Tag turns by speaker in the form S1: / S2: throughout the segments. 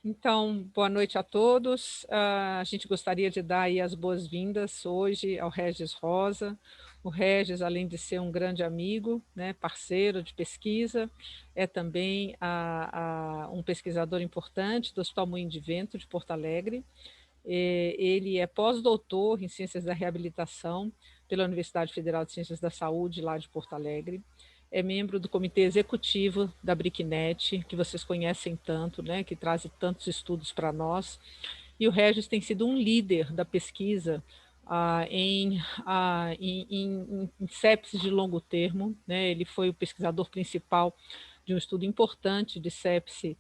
S1: Então, boa noite a todos. A gente gostaria de dar aí as boas-vindas hoje ao Regis Rosa. O Regis, além de ser um grande amigo, né, parceiro de pesquisa, é também um pesquisador importante do Hospital Moinho de Vento de Porto Alegre. Ele é pós-doutor em Ciências da Reabilitação pela Universidade Federal de Ciências da Saúde, lá de Porto Alegre. É membro do comitê executivo da BRICNET, que vocês conhecem tanto, né, que traz tantos estudos para nós. E o Regis tem sido um líder da pesquisa em sepsis de longo termo, né? Ele foi o pesquisador principal de um estudo importante de sepse,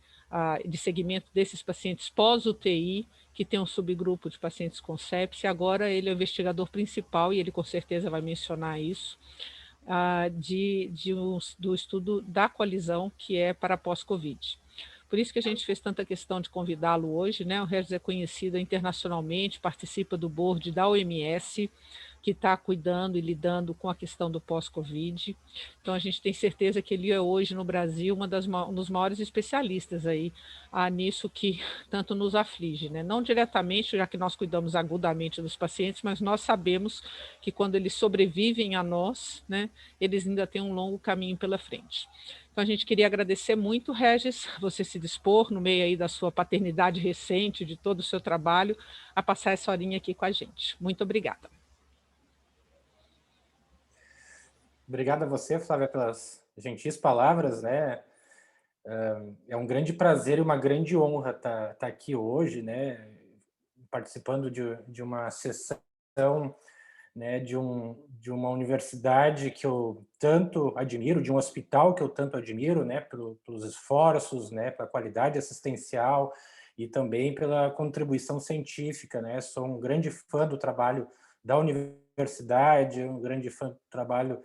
S1: de segmento desses pacientes pós-UTI, que tem um subgrupo de pacientes com sepse. Agora ele é o investigador principal, e ele com certeza vai mencionar isso, do estudo da coalizão, que é para pós-Covid. Por isso que a gente fez tanta questão de convidá-lo hoje, né? O Regis é conhecido internacionalmente, participa do board da OMS, que está cuidando e lidando com a questão do pós-Covid. Então, a gente tem certeza que ele é hoje no Brasil um dos maiores especialistas aí nisso que tanto nos aflige, né? Não diretamente, já que nós cuidamos agudamente dos pacientes, mas nós sabemos que quando eles sobrevivem a nós, né, eles ainda têm um longo caminho pela frente. Então, a gente queria agradecer muito, Regis, você se dispor, no meio aí da sua paternidade recente, de todo o seu trabalho, a passar essa horinha aqui com a gente. Muito obrigada.
S2: Obrigado a você, Flávia, pelas gentis palavras, né? É um grande prazer e uma grande honra estar aqui hoje, né? Participando de uma sessão, né? De uma universidade que eu tanto admiro, de um hospital que eu tanto admiro, né? Pelos esforços, né? Pela qualidade assistencial e também pela contribuição científica, né? Sou um grande fã do trabalho da universidade, um grande fã do trabalho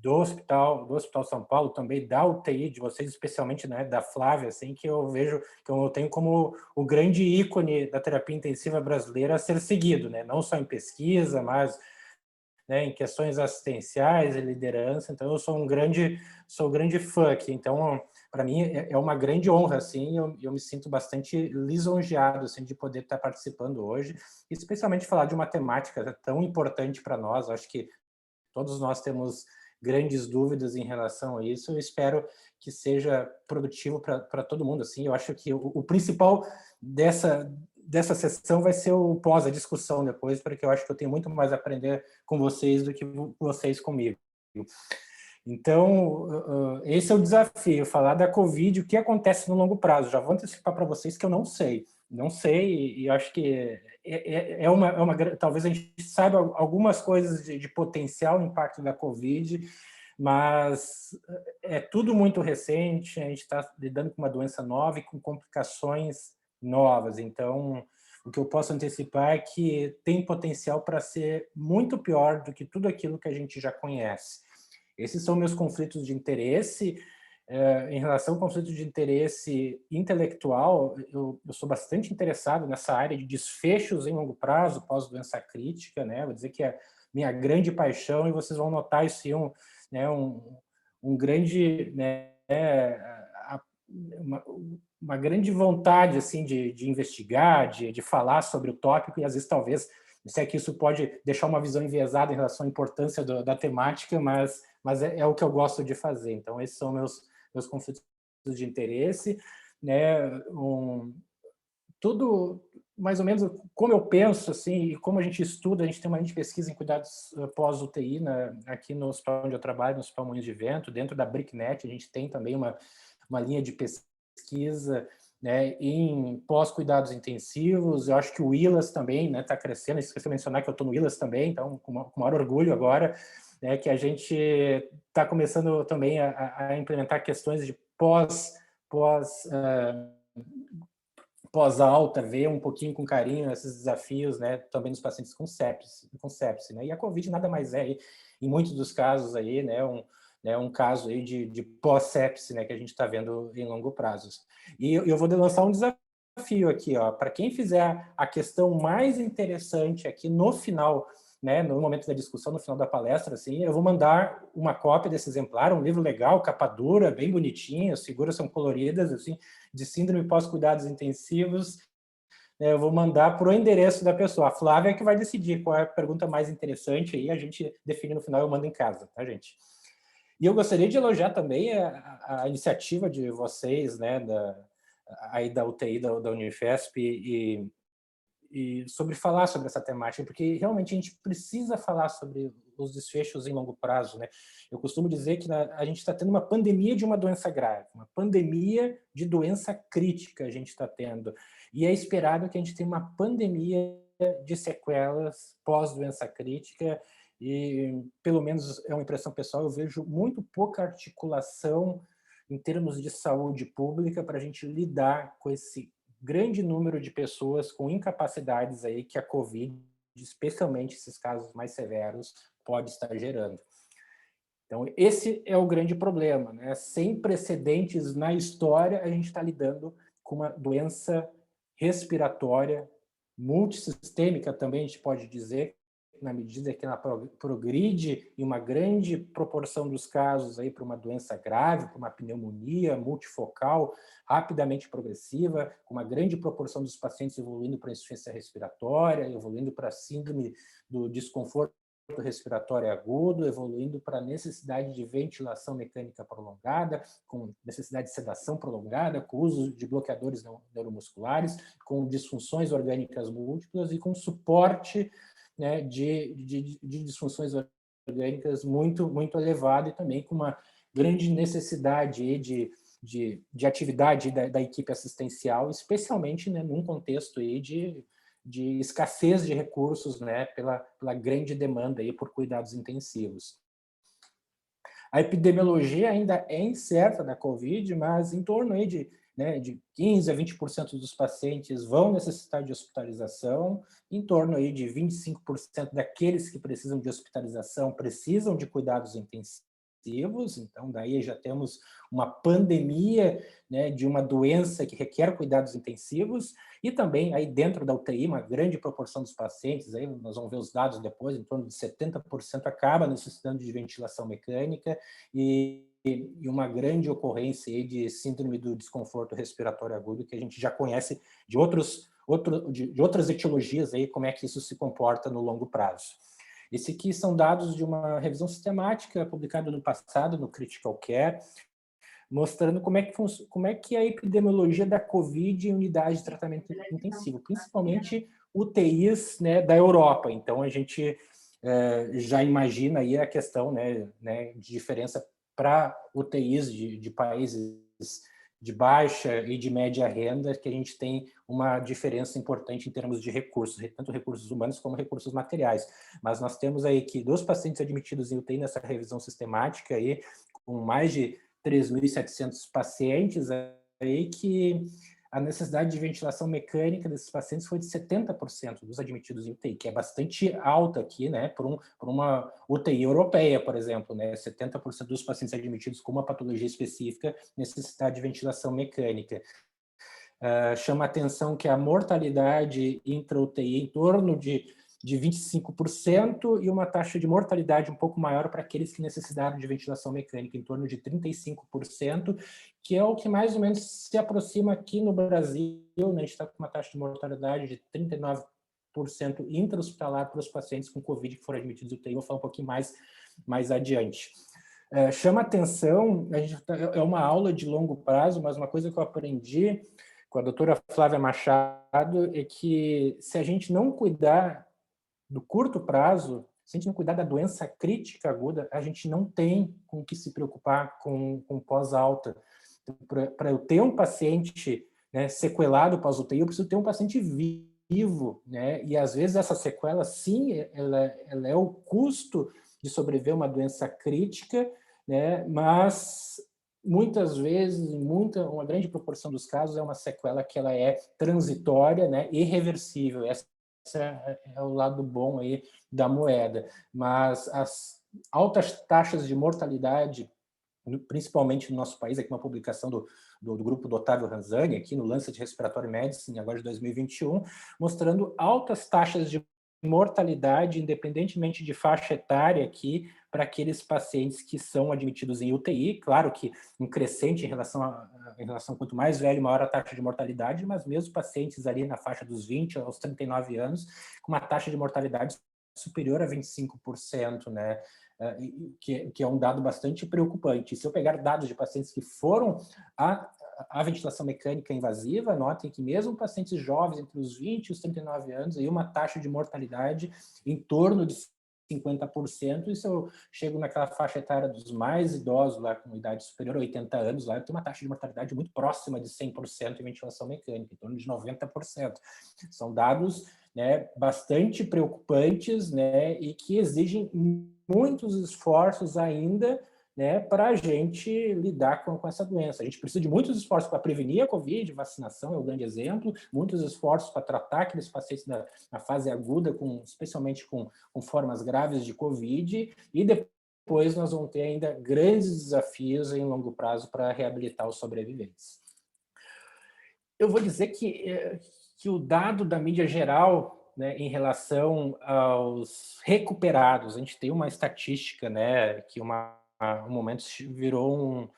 S2: do Hospital São Paulo, também da UTI de vocês, especialmente, né, da Flávia, assim, que eu vejo, que eu tenho como o grande ícone da terapia intensiva brasileira a ser seguido, né, não só em pesquisa, mas, né, em questões assistenciais e liderança. Então eu sou um grande fã aqui. Então, para mim é uma grande honra, assim, eu me sinto bastante lisonjeado, assim, de poder estar participando hoje, especialmente falar de uma temática tão importante para nós. Acho que todos nós temos grandes dúvidas em relação a isso. Eu espero que seja produtivo para todo mundo. Assim, eu acho que o principal dessa sessão vai ser o pós, a discussão depois, porque eu acho que eu tenho muito mais a aprender com vocês do que vocês comigo. Então, esse é o desafio, falar da Covid, o que acontece no longo prazo. Já vou antecipar para vocês que eu não sei. Não sei, e acho que talvez a gente saiba algumas coisas de potencial impacto da Covid, mas é tudo muito recente, a gente está lidando com uma doença nova e com complicações novas. Então, o que eu posso antecipar é que tem potencial para ser muito pior do que tudo aquilo que a gente já conhece. Esses são meus conflitos de interesse. Em relação ao conflito de interesse intelectual, eu sou bastante interessado nessa área de desfechos em longo prazo, pós-doença crítica, né? Vou dizer que é minha grande paixão, e vocês vão notar isso em né, um grande, né, uma, uma grande vontade assim de investigar, de falar sobre o tópico, e às vezes talvez, não sei que isso pode deixar uma visão enviesada em relação à importância da temática, mas é o que eu gosto de fazer. Então, esses são meus conflitos de interesse, né? Tudo mais ou menos como eu penso, assim, e como a gente estuda. A gente tem uma linha de pesquisa em cuidados pós-UTI, né, aqui no hospital onde eu trabalho, no Hospital Moinhos de Vento. Dentro da BRICNET, a gente tem também uma linha de pesquisa, né, em pós-cuidados intensivos. Eu acho que o ILAS também, né, está crescendo. Esqueci de mencionar que eu estou no ILAS também, então, com maior orgulho agora, né, que a gente está começando também a implementar questões de pós-alta, ver um pouquinho com carinho esses desafios, né, também nos pacientes com sepse, né, e a Covid nada mais é, em muitos dos casos aí, né, um caso aí de pós-sepse, né, que a gente está vendo em longo prazo. E eu vou lançar um desafio aqui, ó, para quem fizer a questão mais interessante aqui no final né, no momento da discussão, no final da palestra, assim, eu vou mandar uma cópia desse exemplar, um livro legal, capa dura, bem bonitinho, as figuras são coloridas, assim, de síndrome pós-cuidados intensivos, né, eu vou mandar para o endereço da pessoa. A Flávia é que vai decidir qual é a pergunta mais interessante, aí a gente define no final, eu mando em casa, tá, gente? E eu gostaria de elogiar também a iniciativa de vocês, né, aí da UTI da Unifesp, e sobre falar sobre essa temática, porque realmente a gente precisa falar sobre os desfechos em longo prazo, né? Eu costumo dizer que a gente está tendo uma pandemia de uma doença grave, uma pandemia de doença crítica a gente está tendo, e é esperado que a gente tenha uma pandemia de sequelas pós-doença crítica, e pelo menos é uma impressão pessoal, eu vejo muito pouca articulação em termos de saúde pública para a gente lidar com esse grande número de pessoas com incapacidades aí que a Covid, especialmente esses casos mais severos, pode estar gerando. Então, esse é o grande problema, né? Sem precedentes na história, a gente está lidando com uma doença respiratória multissistêmica, também a gente pode dizer, na medida que ela progride em uma grande proporção dos casos aí para uma doença grave, para uma pneumonia multifocal, rapidamente progressiva, com uma grande proporção dos pacientes evoluindo para insuficiência respiratória, evoluindo para síndrome do desconforto respiratório agudo, evoluindo para necessidade de ventilação mecânica prolongada, com necessidade de sedação prolongada, com uso de bloqueadores neuromusculares, com disfunções orgânicas múltiplas e com suporte, né, de disfunções orgânicas muito elevado, e também com uma grande necessidade de atividade da equipe assistencial, especialmente, né, num contexto aí de escassez de recursos, né, pela grande demanda aí por cuidados intensivos. A epidemiologia ainda é incerta da Covid, mas em torno aí de 15% a 20% dos pacientes vão necessitar de hospitalização, em torno aí de 25% daqueles que precisam de hospitalização precisam de cuidados intensivos, então daí já temos uma pandemia, né, de uma doença que requer cuidados intensivos, e também aí dentro da UTI, uma grande proporção dos pacientes, aí nós vamos ver os dados depois, em torno de 70% acaba necessitando de ventilação mecânica, e uma grande ocorrência aí de síndrome do desconforto respiratório agudo, que a gente já conhece de outras etiologias, aí, como é que isso se comporta no longo prazo. Esse aqui são dados de uma revisão sistemática publicada no passado, no Critical Care, mostrando como é que a epidemiologia da Covid em unidade de tratamento intensivo, principalmente UTIs, né, da Europa. Então, a gente já imagina aí a questão, né, de diferença para UTIs de países de baixa e de média renda, que a gente tem uma diferença importante em termos de recursos, tanto recursos humanos como recursos materiais. Mas nós temos aí que dos pacientes admitidos em UTI nessa revisão sistemática, aí, com mais de 3.700 pacientes, aí, que a necessidade de ventilação mecânica desses pacientes foi de 70% dos admitidos em UTI, que é bastante alta aqui, né, por uma UTI europeia, por exemplo, né, 70% dos pacientes admitidos com uma patologia específica necessidade de ventilação mecânica. Chama a atenção que a mortalidade intra-UTI em torno de 25% e uma taxa de mortalidade um pouco maior para aqueles que necessitaram de ventilação mecânica, em torno de 35%, que é o que mais ou menos se aproxima aqui no Brasil, né? A gente está com uma taxa de mortalidade de 39% intra-hospitalar para os pacientes com Covid que foram admitidos em UTI, vou falar um pouquinho mais adiante. Chama atenção, é uma aula de longo prazo, mas uma coisa que eu aprendi com a doutora Flávia Machado é que se a gente não cuidar do curto prazo, se a gente não cuidar da doença crítica aguda, a gente não tem com o que se preocupar com pós-alta. Para eu ter um paciente, né, sequelado pós-UTI, eu preciso ter um paciente vivo, né? E às vezes essa sequela, sim, ela é o custo de sobreviver a uma doença crítica, né? Mas muitas vezes, uma grande proporção dos casos, é uma sequela que ela é transitória, né, irreversível. Esse é o lado bom aí da moeda. Mas as altas taxas de mortalidade, principalmente no nosso país, aqui uma publicação do grupo do Otávio Ranzani, aqui no Lancet Respiratory Medicine, agora de 2021, mostrando altas taxas de mortalidade, independentemente de faixa etária aqui, para aqueles pacientes que são admitidos em UTI. Claro que um crescente em relação quanto mais velho, maior a taxa de mortalidade, mas mesmo pacientes ali na faixa dos 20 aos 39 anos, com uma taxa de mortalidade superior a 25%, né? Que é um dado bastante preocupante. Se eu pegar dados de pacientes que foram à ventilação mecânica invasiva, notem que mesmo pacientes jovens, entre os 20 e os 39 anos, aí uma taxa de mortalidade em torno de 50%, e se eu chego naquela faixa etária dos mais idosos, lá com idade superior a 80 anos, lá eu tenho uma taxa de mortalidade muito próxima de 100% em ventilação mecânica, em torno de 90%. São dados, né, bastante preocupantes, né, e que exigem muitos esforços ainda, né, para a gente lidar com essa doença. A gente precisa de muitos esforços para prevenir a Covid, vacinação é um grande exemplo, muitos esforços para tratar aqueles pacientes na fase aguda, especialmente com formas graves de Covid, e depois nós vamos ter ainda grandes desafios em longo prazo para reabilitar os sobreviventes. Eu vou dizer que o dado da mídia geral, né, em relação aos recuperados, a gente tem uma estatística, né, que um momento virou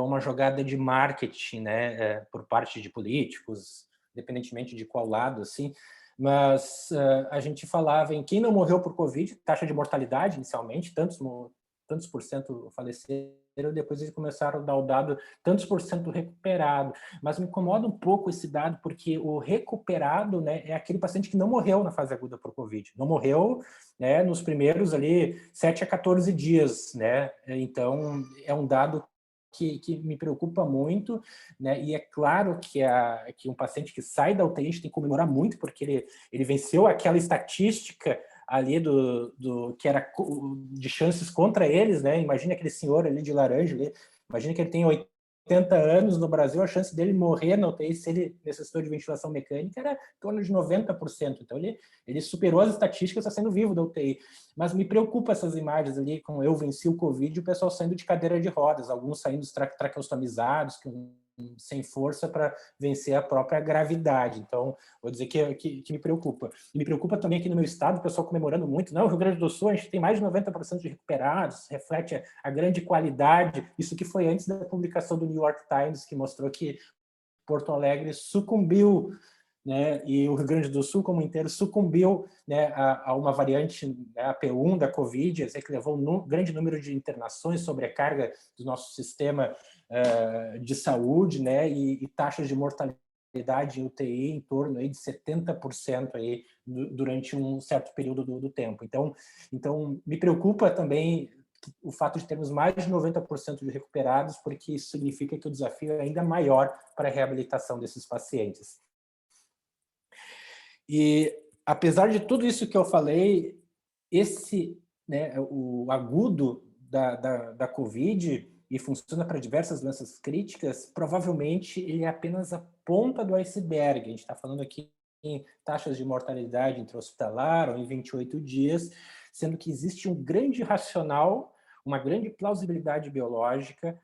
S2: uma jogada de marketing, né, por parte de políticos, independentemente de qual lado, assim, mas a gente falava em quem não morreu por Covid, taxa de mortalidade inicialmente, tantos por cento faleceram, depois eles começaram a dar o dado tantos por cento recuperado, mas me incomoda um pouco esse dado, porque o recuperado, né, é aquele paciente que não morreu na fase aguda por Covid, não morreu, né, nos primeiros ali 7 a 14 dias, né, então é um dado que me preocupa muito, né, e é claro que um paciente que sai da UTI, a gente tem que comemorar muito, porque ele venceu aquela estatística ali que era de chances contra eles, né? Imagina aquele senhor ali de laranja, ali. Imagina que ele tem 80 anos no Brasil, a chance dele morrer na UTI, se ele necessitou de ventilação mecânica, era em torno de 90%. Então, ele superou as estatísticas, está sendo vivo da UTI. Mas me preocupa essas imagens ali, com eu venci o Covid, e o pessoal saindo de cadeira de rodas, alguns saindo traqueostomizados, sem força para vencer a própria gravidade. Então, vou dizer que me preocupa. E me preocupa também aqui no meu estado, o pessoal comemorando muito. Não, o Rio Grande do Sul, a gente tem mais de 90% de recuperados, reflete a grande qualidade. Isso que foi antes da publicação do New York Times, que mostrou que Porto Alegre sucumbiu, né, e o Rio Grande do Sul como inteiro sucumbiu, né, a uma variante, né, a P1 da Covid, que levou um grande número de internações, sobrecarga do nosso sistema de saúde, né, e taxas de mortalidade em UTI em torno aí de 70% aí, durante um certo período do tempo. Então, me preocupa também o fato de termos mais de 90% de recuperados, porque isso significa que o desafio é ainda maior para a reabilitação desses pacientes. E, apesar de tudo isso que eu falei, né, o agudo da Covid, e funciona para diversas doenças críticas, provavelmente ele é apenas a ponta do iceberg. A gente está falando aqui em taxas de mortalidade intra-hospitalar ou em 28 dias, sendo que existe um grande racional, uma grande plausibilidade biológica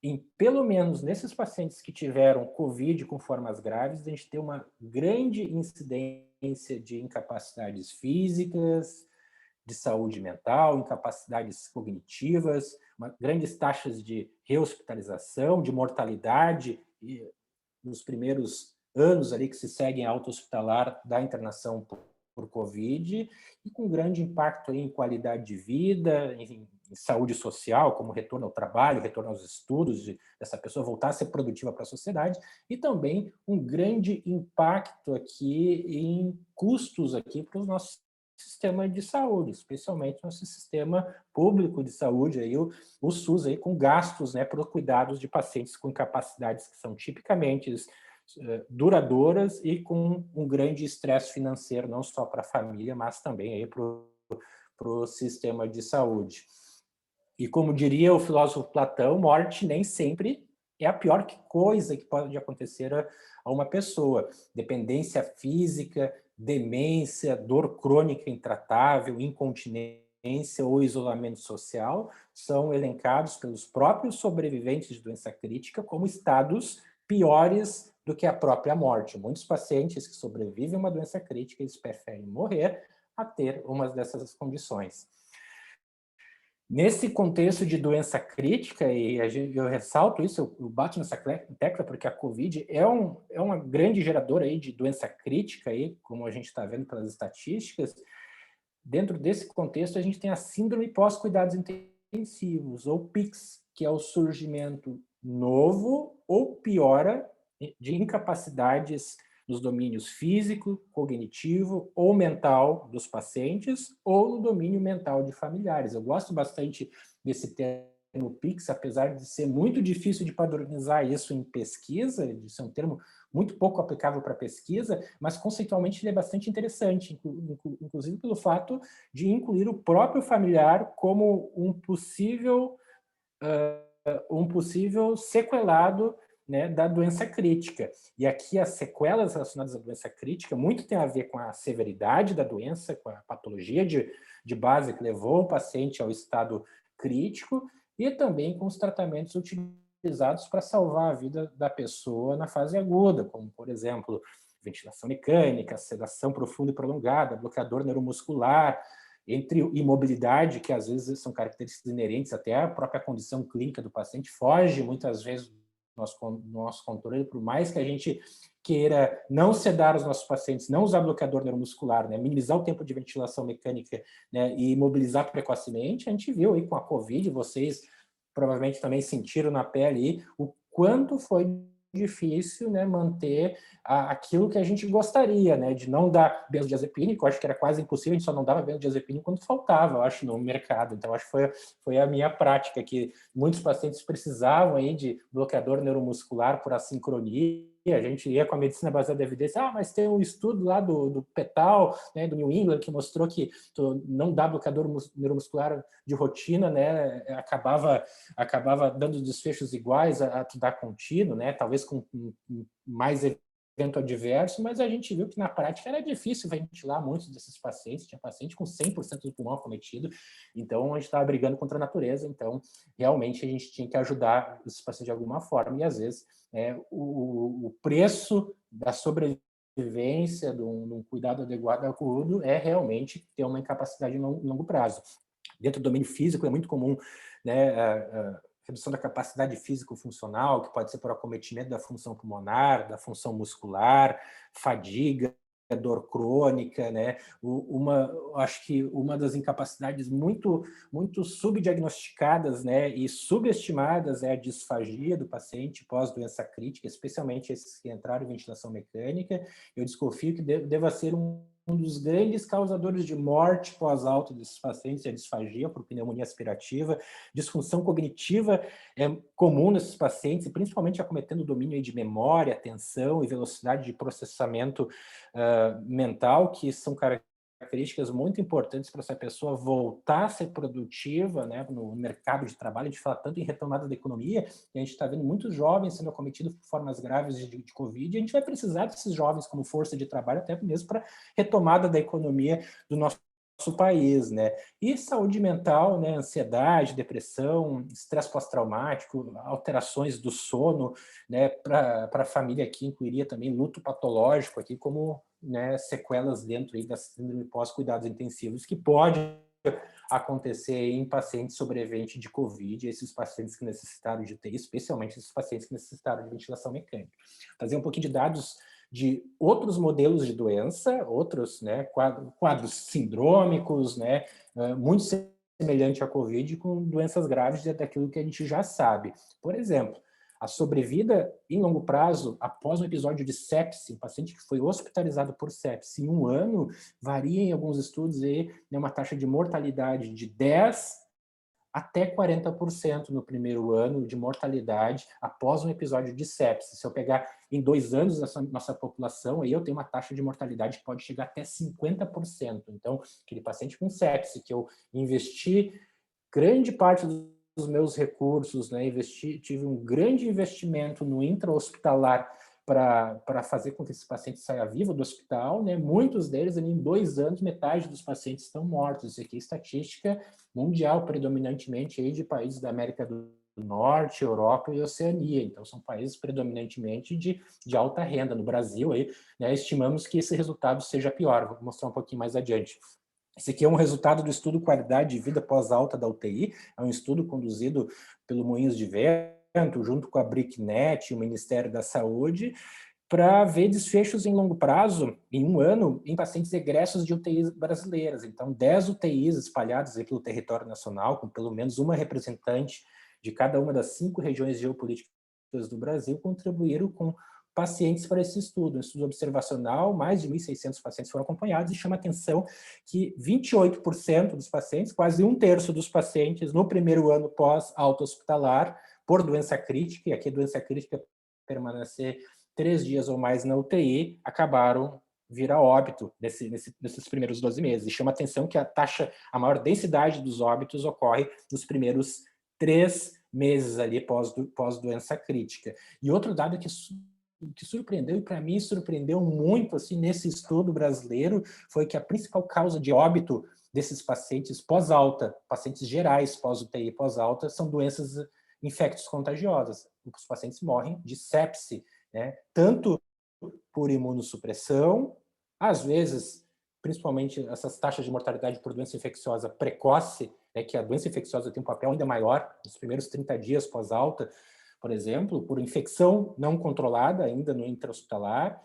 S2: em, pelo menos nesses pacientes que tiveram Covid com formas graves, a gente tem uma grande incidência de incapacidades físicas, de saúde mental, incapacidades cognitivas, grandes taxas de rehospitalização, de mortalidade nos primeiros anos ali que se seguem a alta hospitalar da internação por Covid, e com grande impacto em qualidade de vida, em saúde social, como retorno ao trabalho, retorno aos estudos, dessa pessoa voltar a ser produtiva para a sociedade, e também um grande impacto aqui em custos aqui para os nossos sistema de saúde, especialmente nosso sistema público de saúde, aí, o SUS, aí, com gastos, né, para cuidados de pacientes com incapacidades que são tipicamente duradouras e com um grande estresse financeiro, não só para a família, mas também para o sistema de saúde. E como diria o filósofo Platão, morte nem sempre é a pior coisa que pode acontecer a uma pessoa. Dependência física, demência, dor crônica intratável, incontinência ou isolamento social são elencados pelos próprios sobreviventes de doença crítica como estados piores do que a própria morte. Muitos pacientes que sobrevivem a uma doença crítica, eles preferem morrer a ter uma dessas condições. Nesse contexto de doença crítica, e eu ressalto isso, eu bato nessa tecla, porque a Covid é uma grande geradora aí de doença crítica, aí, como a gente está vendo pelas estatísticas. Dentro desse contexto, a gente tem a síndrome pós-cuidados intensivos, ou PICS, que é o surgimento novo ou piora de incapacidades nos domínios físico, cognitivo ou mental dos pacientes, ou no domínio mental de familiares. Eu gosto bastante desse termo PICS, apesar de ser muito difícil de padronizar isso em pesquisa, de ser um termo muito pouco aplicável para pesquisa, mas conceitualmente ele é bastante interessante, inclusive pelo fato de incluir o próprio familiar como um possível sequelado, né, da doença crítica. E aqui as sequelas relacionadas à doença crítica muito tem a ver com a severidade da doença, com a patologia de base que levou o paciente ao estado crítico, e também com os tratamentos utilizados para salvar a vida da pessoa na fase aguda, como, por exemplo, ventilação mecânica, sedação profunda e prolongada, bloqueador neuromuscular, entre imobilidade, que às vezes são características inerentes até à própria condição clínica do paciente, foge muitas vezes do nosso controle, por mais que a gente queira não sedar os nossos pacientes, não usar bloqueador neuromuscular, né, minimizar o tempo de ventilação mecânica, né, e imobilizar precocemente. A gente viu aí com a Covid, vocês provavelmente também sentiram na pele o quanto foi difícil, né, manter aquilo que a gente gostaria, né, de não dar benzodiazepina, que eu acho que era quase impossível, a gente só não dava benzodiazepina quando faltava, eu acho, no mercado. Então, acho que foi a minha prática, que muitos pacientes precisavam aí de bloqueador neuromuscular por assincronia. A gente ia com a medicina baseada em evidência, mas tem um estudo lá do PETAL, né, do New England, que mostrou que não dar bloqueador neuromuscular de rotina, né, acabava dando desfechos iguais a tu dar contínuo, né, talvez com mais evento adverso, mas a gente viu que na prática era difícil ventilar muitos desses pacientes, tinha paciente com 100% do pulmão acometido, então a gente estava brigando contra a natureza, então realmente a gente tinha que ajudar esses pacientes de alguma forma, e às vezes o preço da sobrevivência, de um cuidado adequado agudo, é realmente ter uma incapacidade em longo prazo. Dentro do domínio físico é muito comum, né, a redução da capacidade físico-funcional, que pode ser por acometimento da função pulmonar, da função muscular, fadiga, dor crônica, né? Acho que uma das incapacidades muito subdiagnosticadas, né, e subestimadas é a disfagia do paciente pós-doença crítica, especialmente esses que entraram em ventilação mecânica. Eu desconfio que deva ser um dos grandes causadores de morte pós-alta desses pacientes é a disfagia por pneumonia aspirativa. Disfunção cognitiva é comum nesses pacientes, principalmente acometendo o domínio de memória, atenção e velocidade de processamento mental, que são características muito importantes para essa pessoa voltar a ser produtiva, né, no mercado de trabalho. A gente fala tanto em retomada da economia, e a gente está vendo muitos jovens sendo acometidos por formas graves de Covid, e a gente vai precisar desses jovens como força de trabalho até mesmo para retomada da economia do nosso país, né? E saúde mental, né? Ansiedade, depressão, estresse pós-traumático, alterações do sono, né? Para a família aqui incluiria também luto patológico aqui como, né, sequelas dentro aí da síndrome pós-cuidados intensivos, que pode acontecer em pacientes sobreviventes de Covid, esses pacientes que necessitaram de UTI, especialmente esses pacientes que necessitaram de ventilação mecânica. Trazer um pouquinho de dados de outros modelos de doença, outros, né, quadros sindrômicos, né, muito semelhante à Covid, com doenças graves daquilo que a gente já sabe. Por exemplo, a sobrevida em longo prazo após um episódio de sepse, um paciente que foi hospitalizado por sepse em um ano, varia em alguns estudos aí, né, uma taxa de mortalidade de 10% até 40% no primeiro ano de mortalidade após um episódio de sepse. Se eu pegar em 2 anos essa nossa população, aí eu tenho uma taxa de mortalidade que pode chegar até 50%. Então, aquele paciente com sepse que eu investi grande parte dos meus recursos, né, tive um grande investimento no intra-hospitalar para fazer com que esse paciente saia vivo do hospital, né? Muitos deles, em 2 anos, metade dos pacientes estão mortos. Isso aqui é estatística mundial, predominantemente aí de países da América do Norte, Europa e Oceania. Então, são países predominantemente de alta renda. No Brasil, aí, né, estimamos que esse resultado seja pior. Vou mostrar um pouquinho mais adiante. Esse aqui é um resultado do estudo Qualidade de Vida Pós-Alta da UTI, é um estudo conduzido pelo Moinhos de Vento, junto com a BRICNET e o Ministério da Saúde, para ver desfechos em longo prazo, em um ano, em pacientes egressos de UTIs brasileiras. Então, 10 UTIs espalhadas aí pelo território nacional, com pelo menos uma representante de cada uma das 5 regiões geopolíticas do Brasil, contribuíram com pacientes para esse estudo. Um estudo observacional, mais de 1.600 pacientes foram acompanhados, e chama a atenção que 28% dos pacientes, quase um terço dos pacientes, no primeiro ano pós-alta hospitalar, por doença crítica, e aqui doença crítica permanecer 3 dias ou mais na UTI, acabaram vir a óbito nesses primeiros 12 meses. E chama a atenção que a maior densidade dos óbitos ocorre nos primeiros 3 meses ali pós-doença crítica. E outro dado que surpreendeu, e para mim surpreendeu muito assim, nesse estudo brasileiro, foi que a principal causa de óbito desses pacientes pós-alta, pacientes gerais pós-UTI pós-alta, são doenças infectos contagiosas. Os pacientes morrem de sepse, né? Tanto por imunossupressão, às vezes, principalmente essas taxas de mortalidade por doença infecciosa precoce, né, que a doença infecciosa tem um papel ainda maior nos primeiros 30 dias pós-alta, por exemplo, por infecção não controlada ainda no intra-hospitalar.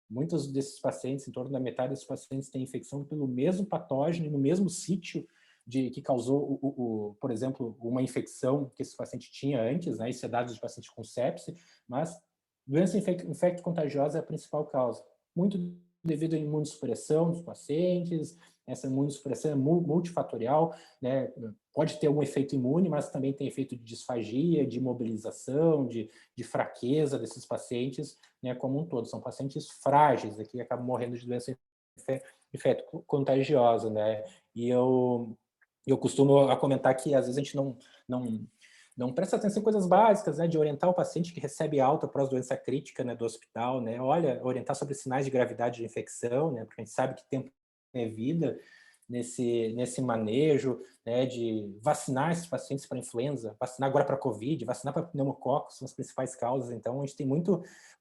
S2: Muitos desses pacientes, em torno da metade desses pacientes, têm infecção pelo mesmo patógeno, no mesmo sítio que causou, por exemplo, uma infecção que esse paciente tinha antes, né, esse é dado de paciente com sepse, mas doença infecto-contagiosa é a principal causa. Muito devido à imunossupressão dos pacientes, essa imunossupressão é multifatorial, né? Pode ter algum efeito imune, mas também tem efeito de disfagia, de imobilização, de fraqueza desses pacientes, né, como um todo. São pacientes frágeis, aqui acabam morrendo de doença infecto-contagiosa, né? E eu costumo comentar que às vezes a gente não presta atenção em coisas básicas, né, de orientar o paciente que recebe alta pós-doença crítica, né, do hospital, né, orientar sobre sinais de gravidade de infecção, né, porque a gente sabe que tempo é vida nesse manejo, né, de vacinar esses pacientes para influenza, vacinar agora para Covid, vacinar para pneumococcus, são as principais causas. Então, a gente tem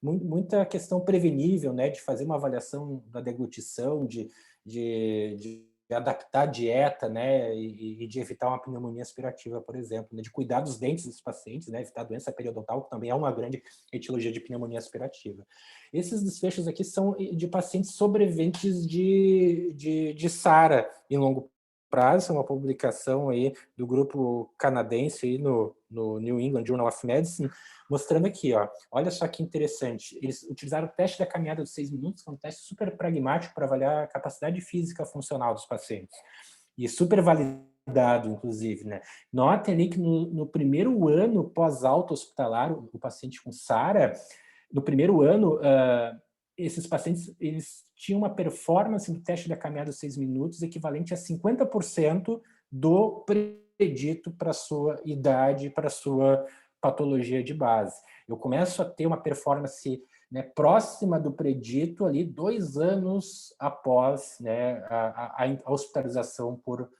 S2: muita questão prevenível, né, de fazer uma avaliação da deglutição, de adaptar a dieta, né, e de evitar uma pneumonia aspirativa, por exemplo, né, de cuidar dos dentes dos pacientes, né, evitar a doença periodontal, que também é uma grande etiologia de pneumonia aspirativa. Esses desfechos aqui são de pacientes sobreviventes de SARA em longo prazo, é uma publicação aí do grupo canadense aí no New England Journal of Medicine, mostrando aqui, ó, olha só que interessante, eles utilizaram o teste da caminhada de 6 minutos, que é um teste super pragmático para avaliar a capacidade física funcional dos pacientes, e super validado, inclusive, né? Notem ali que no primeiro ano pós-alta hospitalar, o paciente com SARA, no primeiro ano, esses pacientes eles tinham uma performance no teste da caminhada de 6 minutos equivalente a 50% do predito para a sua idade, para a sua patologia de base. Eu começo a ter uma performance, né, próxima do predito ali 2 anos após, né, a hospitalização por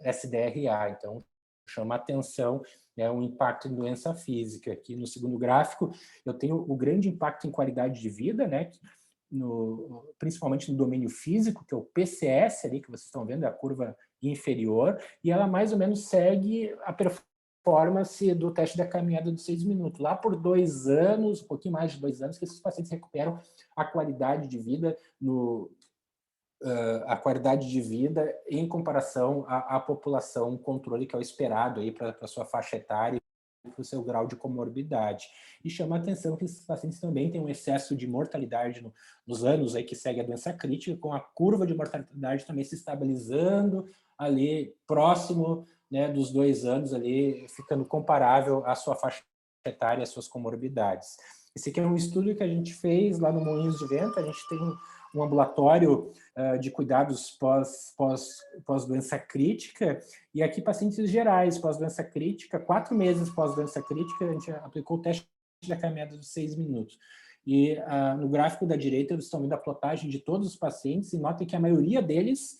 S2: SDRA. Então, chama atenção, né, o impacto em doença física. Aqui no segundo gráfico, eu tenho o grande impacto em qualidade de vida, né, principalmente no domínio físico, que é o PCS ali, que vocês estão vendo, é a curva inferior, e ela mais ou menos segue a performance do teste da caminhada de 6 minutos. Lá por 2 anos, um pouquinho mais de 2 anos, que esses pacientes recuperam a qualidade de vida a qualidade de vida em comparação à população controle, que é o esperado para a sua faixa etária e para o seu grau de comorbidade. E chama a atenção que esses pacientes também têm um excesso de mortalidade nos anos aí que segue a doença crítica, com a curva de mortalidade também se estabilizando ali próximo, né, dos 2 anos, ali, ficando comparável à sua faixa etária e às suas comorbidades. Esse aqui é um estudo que a gente fez lá no Moinhos de Vento. A gente tem um ambulatório de cuidados pós-doença crítica, e aqui pacientes gerais pós-doença crítica, 4 meses pós-doença crítica, a gente aplicou o teste da caminhada de 6 minutos. E no gráfico da direita, eles estão vendo a plotagem de todos os pacientes, e notem que a maioria deles,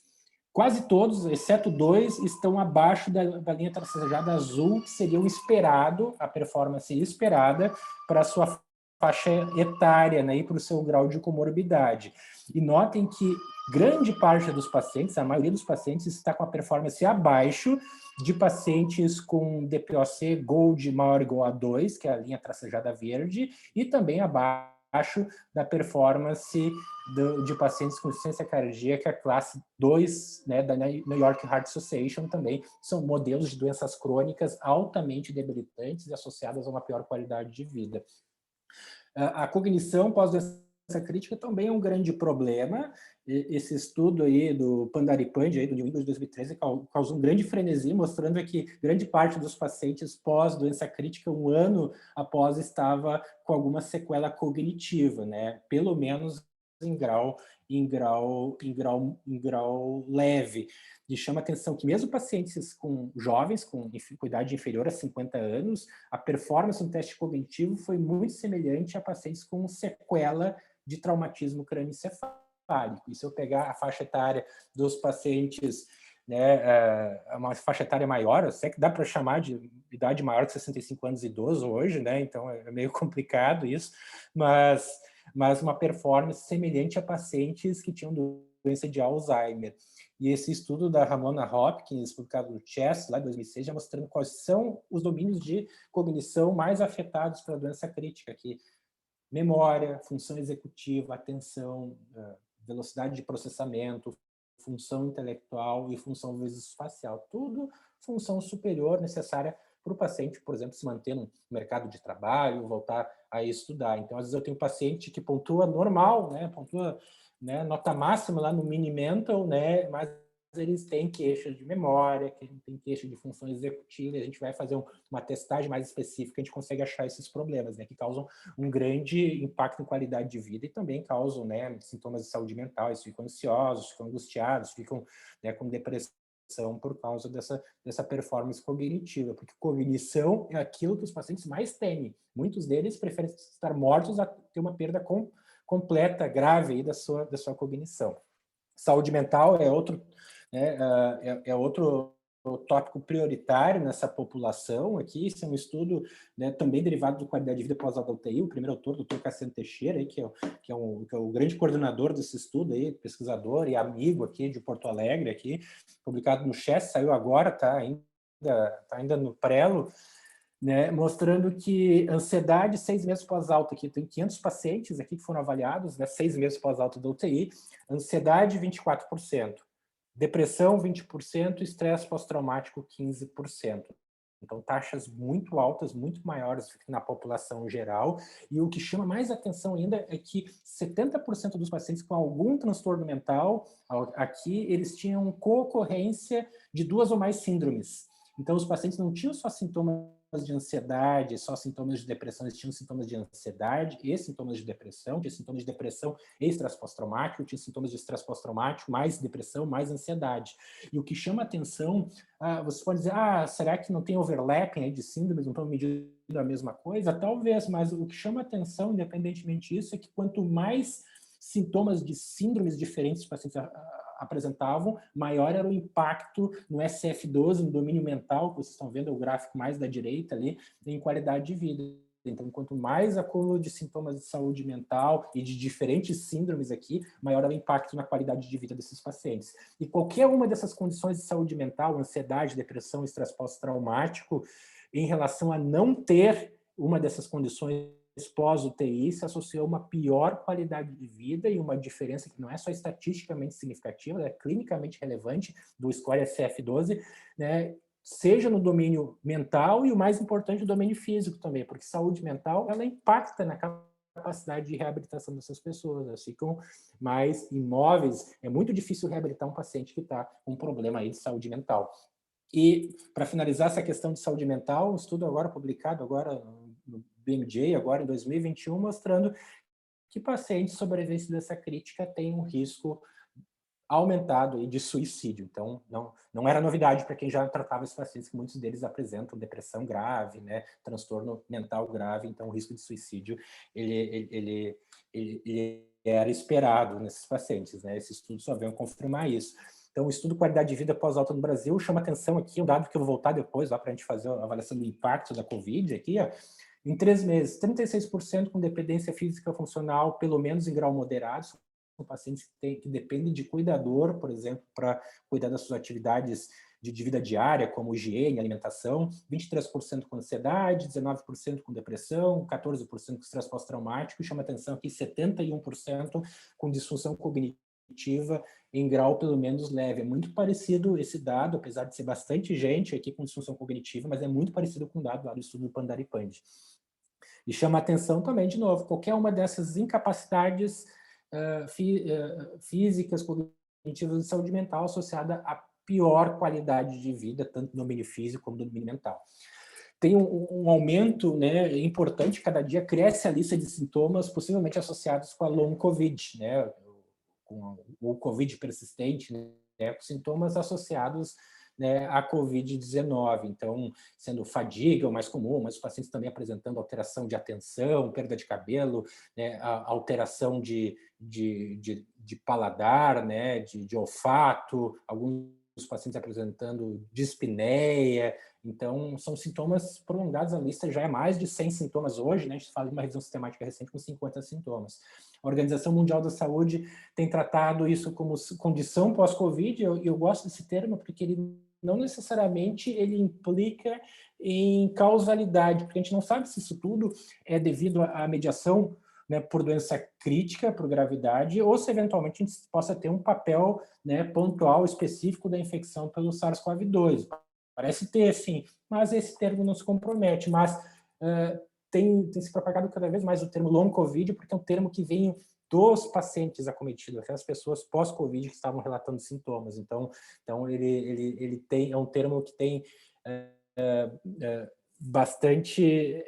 S2: quase todos, exceto 2, estão abaixo da linha tracejada azul, que seria o esperado, a performance esperada para a sua faixa etária, né, e para o seu grau de comorbidade. E notem que grande parte dos pacientes, a maioria dos pacientes, está com a performance abaixo de pacientes com DPOC Gold maior ou igual a 2, que é a linha tracejada verde, e também abaixo da performance de pacientes com insuficiência cardíaca classe 2, né, da New York Heart Association também, são modelos de doenças crônicas altamente debilitantes e associadas a uma pior qualidade de vida. A cognição pós-doença crítica também é um grande problema. Esse estudo aí do Pandaripand, aí do New England de 2013, causou um grande frenesi, mostrando que grande parte dos pacientes pós-doença crítica, um ano após, estava com alguma sequela cognitiva, né? Pelo menos em grau leve. E chama atenção que mesmo pacientes jovens, com idade inferior a 50 anos, a performance no teste cognitivo foi muito semelhante a pacientes com sequela de traumatismo crânioencefálico. E se eu pegar a faixa etária dos pacientes, né, uma faixa etária maior, eu sei que dá para chamar de idade maior de 65 anos idoso hoje, né? Então é meio complicado isso, mas uma performance semelhante a pacientes que tinham doença de Alzheimer. E esse estudo da Ramona Hopkins, publicado no Chest, lá em 2006, já mostrando quais são os domínios de cognição mais afetados pela doença crítica, que memória, função executiva, atenção, velocidade de processamento, função intelectual e função visoespacial. Tudo função superior necessária para o paciente, por exemplo, se manter no mercado de trabalho, voltar a estudar. Então, às vezes eu tenho um paciente que pontua normal, né, pontua, né, nota máxima lá no Mini-Mental, né, mas eles têm queixa de memória, têm queixa de função executiva, e a gente vai fazer uma testagem mais específica, a gente consegue achar esses problemas, né, que causam um grande impacto em qualidade de vida e também causam, né, sintomas de saúde mental, eles ficam ansiosos, ficam angustiados, ficam, né, com depressão por causa dessa performance cognitiva, porque cognição é aquilo que os pacientes mais temem. Muitos deles preferem estar mortos a ter uma perda completa, grave aí da sua cognição. Saúde mental é outro, né, outro tópico prioritário nessa população aqui. Esse é um estudo, né, também derivado de qualidade de vida pós-alta UTI. O primeiro autor, o Dr. Cassiano Teixeira, aí, que é o grande coordenador desse estudo, aí, pesquisador e amigo aqui de Porto Alegre, aqui, publicado no Chest, saiu agora, tá ainda no prelo, né, mostrando que ansiedade 6 meses pós-alta, aqui tem 500 pacientes aqui que foram avaliados, né, 6 meses pós-alta da UTI, ansiedade 24%, depressão 20%, estresse pós-traumático 15%. Então, taxas muito altas, muito maiores na população geral. E o que chama mais atenção ainda é que 70% dos pacientes com algum transtorno mental, aqui, eles tinham co-ocorrência de 2 ou mais síndromes. Então, os pacientes não tinham só sintomas de ansiedade, só sintomas de depressão, eles tinham sintomas de ansiedade e sintomas de depressão, tinha sintomas de depressão e estresse pós-traumático, tinha sintomas de estresse pós-traumático, mais depressão, mais ansiedade. E o que chama atenção, você pode dizer, será que não tem overlapping aí de síndromes, não estão medindo a mesma coisa? Talvez, mas o que chama atenção, independentemente disso, é que quanto mais sintomas de síndromes diferentes os pacientes apresentavam, maior era o impacto no SF12, no domínio mental, que vocês estão vendo, é o gráfico mais da direita ali, em qualidade de vida. Então, quanto mais acúmulo de sintomas de saúde mental e de diferentes síndromes aqui, maior é o impacto na qualidade de vida desses pacientes. E qualquer uma dessas condições de saúde mental, ansiedade, depressão, estresse pós-traumático, em relação a não ter uma dessas condições pós-UTI, se associou a uma pior qualidade de vida e uma diferença que não é só estatisticamente significativa, é clinicamente relevante, do score SF12, né, seja no domínio mental e, o mais importante, no domínio físico também, porque saúde mental, ela impacta na capacidade de reabilitação dessas pessoas, elas ficam mais imóveis, é muito difícil reabilitar um paciente que está com um problema aí de saúde mental. E, para finalizar essa questão de saúde mental, um estudo agora publicado agora no BMJ, agora em 2021, mostrando que pacientes sobreviventes dessa crítica têm um risco aumentado aí de suicídio. Então, não era novidade para quem já tratava esses pacientes, que muitos deles apresentam depressão grave, né, transtorno mental grave, então o risco de suicídio ele era esperado nesses pacientes, né? Esse estudo só veio confirmar isso. Então, o estudo Qualidade de Vida Pós-Alta no Brasil chama atenção aqui, um dado que eu vou voltar depois para a gente fazer a avaliação do impacto da Covid aqui, Em 3 meses, 36% com dependência física funcional, pelo menos em grau moderado, são pacientes que dependem de cuidador, por exemplo, para cuidar das suas atividades de vida diária, como higiene, alimentação, 23% com ansiedade, 19% com depressão, 14% com estresse pós-traumático, e chama atenção aqui 71% com disfunção cognitiva em grau pelo menos leve. É muito parecido esse dado, apesar de ser bastante gente aqui com disfunção cognitiva, mas é muito parecido com o dado lá do estudo do Pandaripandi. E chama atenção também, de novo, qualquer uma dessas incapacidades físicas, cognitivas de saúde mental associada a pior qualidade de vida, tanto no domínio físico como no domínio mental. Tem um aumento, né, importante, cada dia cresce a lista de sintomas possivelmente associados com a long COVID, né, com o COVID persistente, né, com sintomas associados, né, à COVID-19. Então, sendo fadiga o mais comum, mas os pacientes também apresentando alteração de atenção, perda de cabelo, né, alteração de paladar, né, de olfato, alguns pacientes apresentando dispneia. Então, são sintomas prolongados. A lista já é mais de 100 sintomas hoje, né? A gente fala de uma revisão sistemática recente com 50 sintomas. A Organização Mundial da Saúde tem tratado isso como condição pós-Covid, e eu gosto desse termo porque ele não necessariamente ele implica em causalidade, porque a gente não sabe se isso tudo é devido à mediação, né, por doença crítica, por gravidade, ou se eventualmente a gente possa ter um papel, né, pontual específico da infecção pelo SARS-CoV-2. Parece ter, sim, mas esse termo não se compromete. Mas tem se propagado cada vez mais o termo long COVID, porque é um termo que vem dos pacientes acometidos, aquelas pessoas pós-Covid que estavam relatando sintomas. Então ele tem, é um termo que tem bastante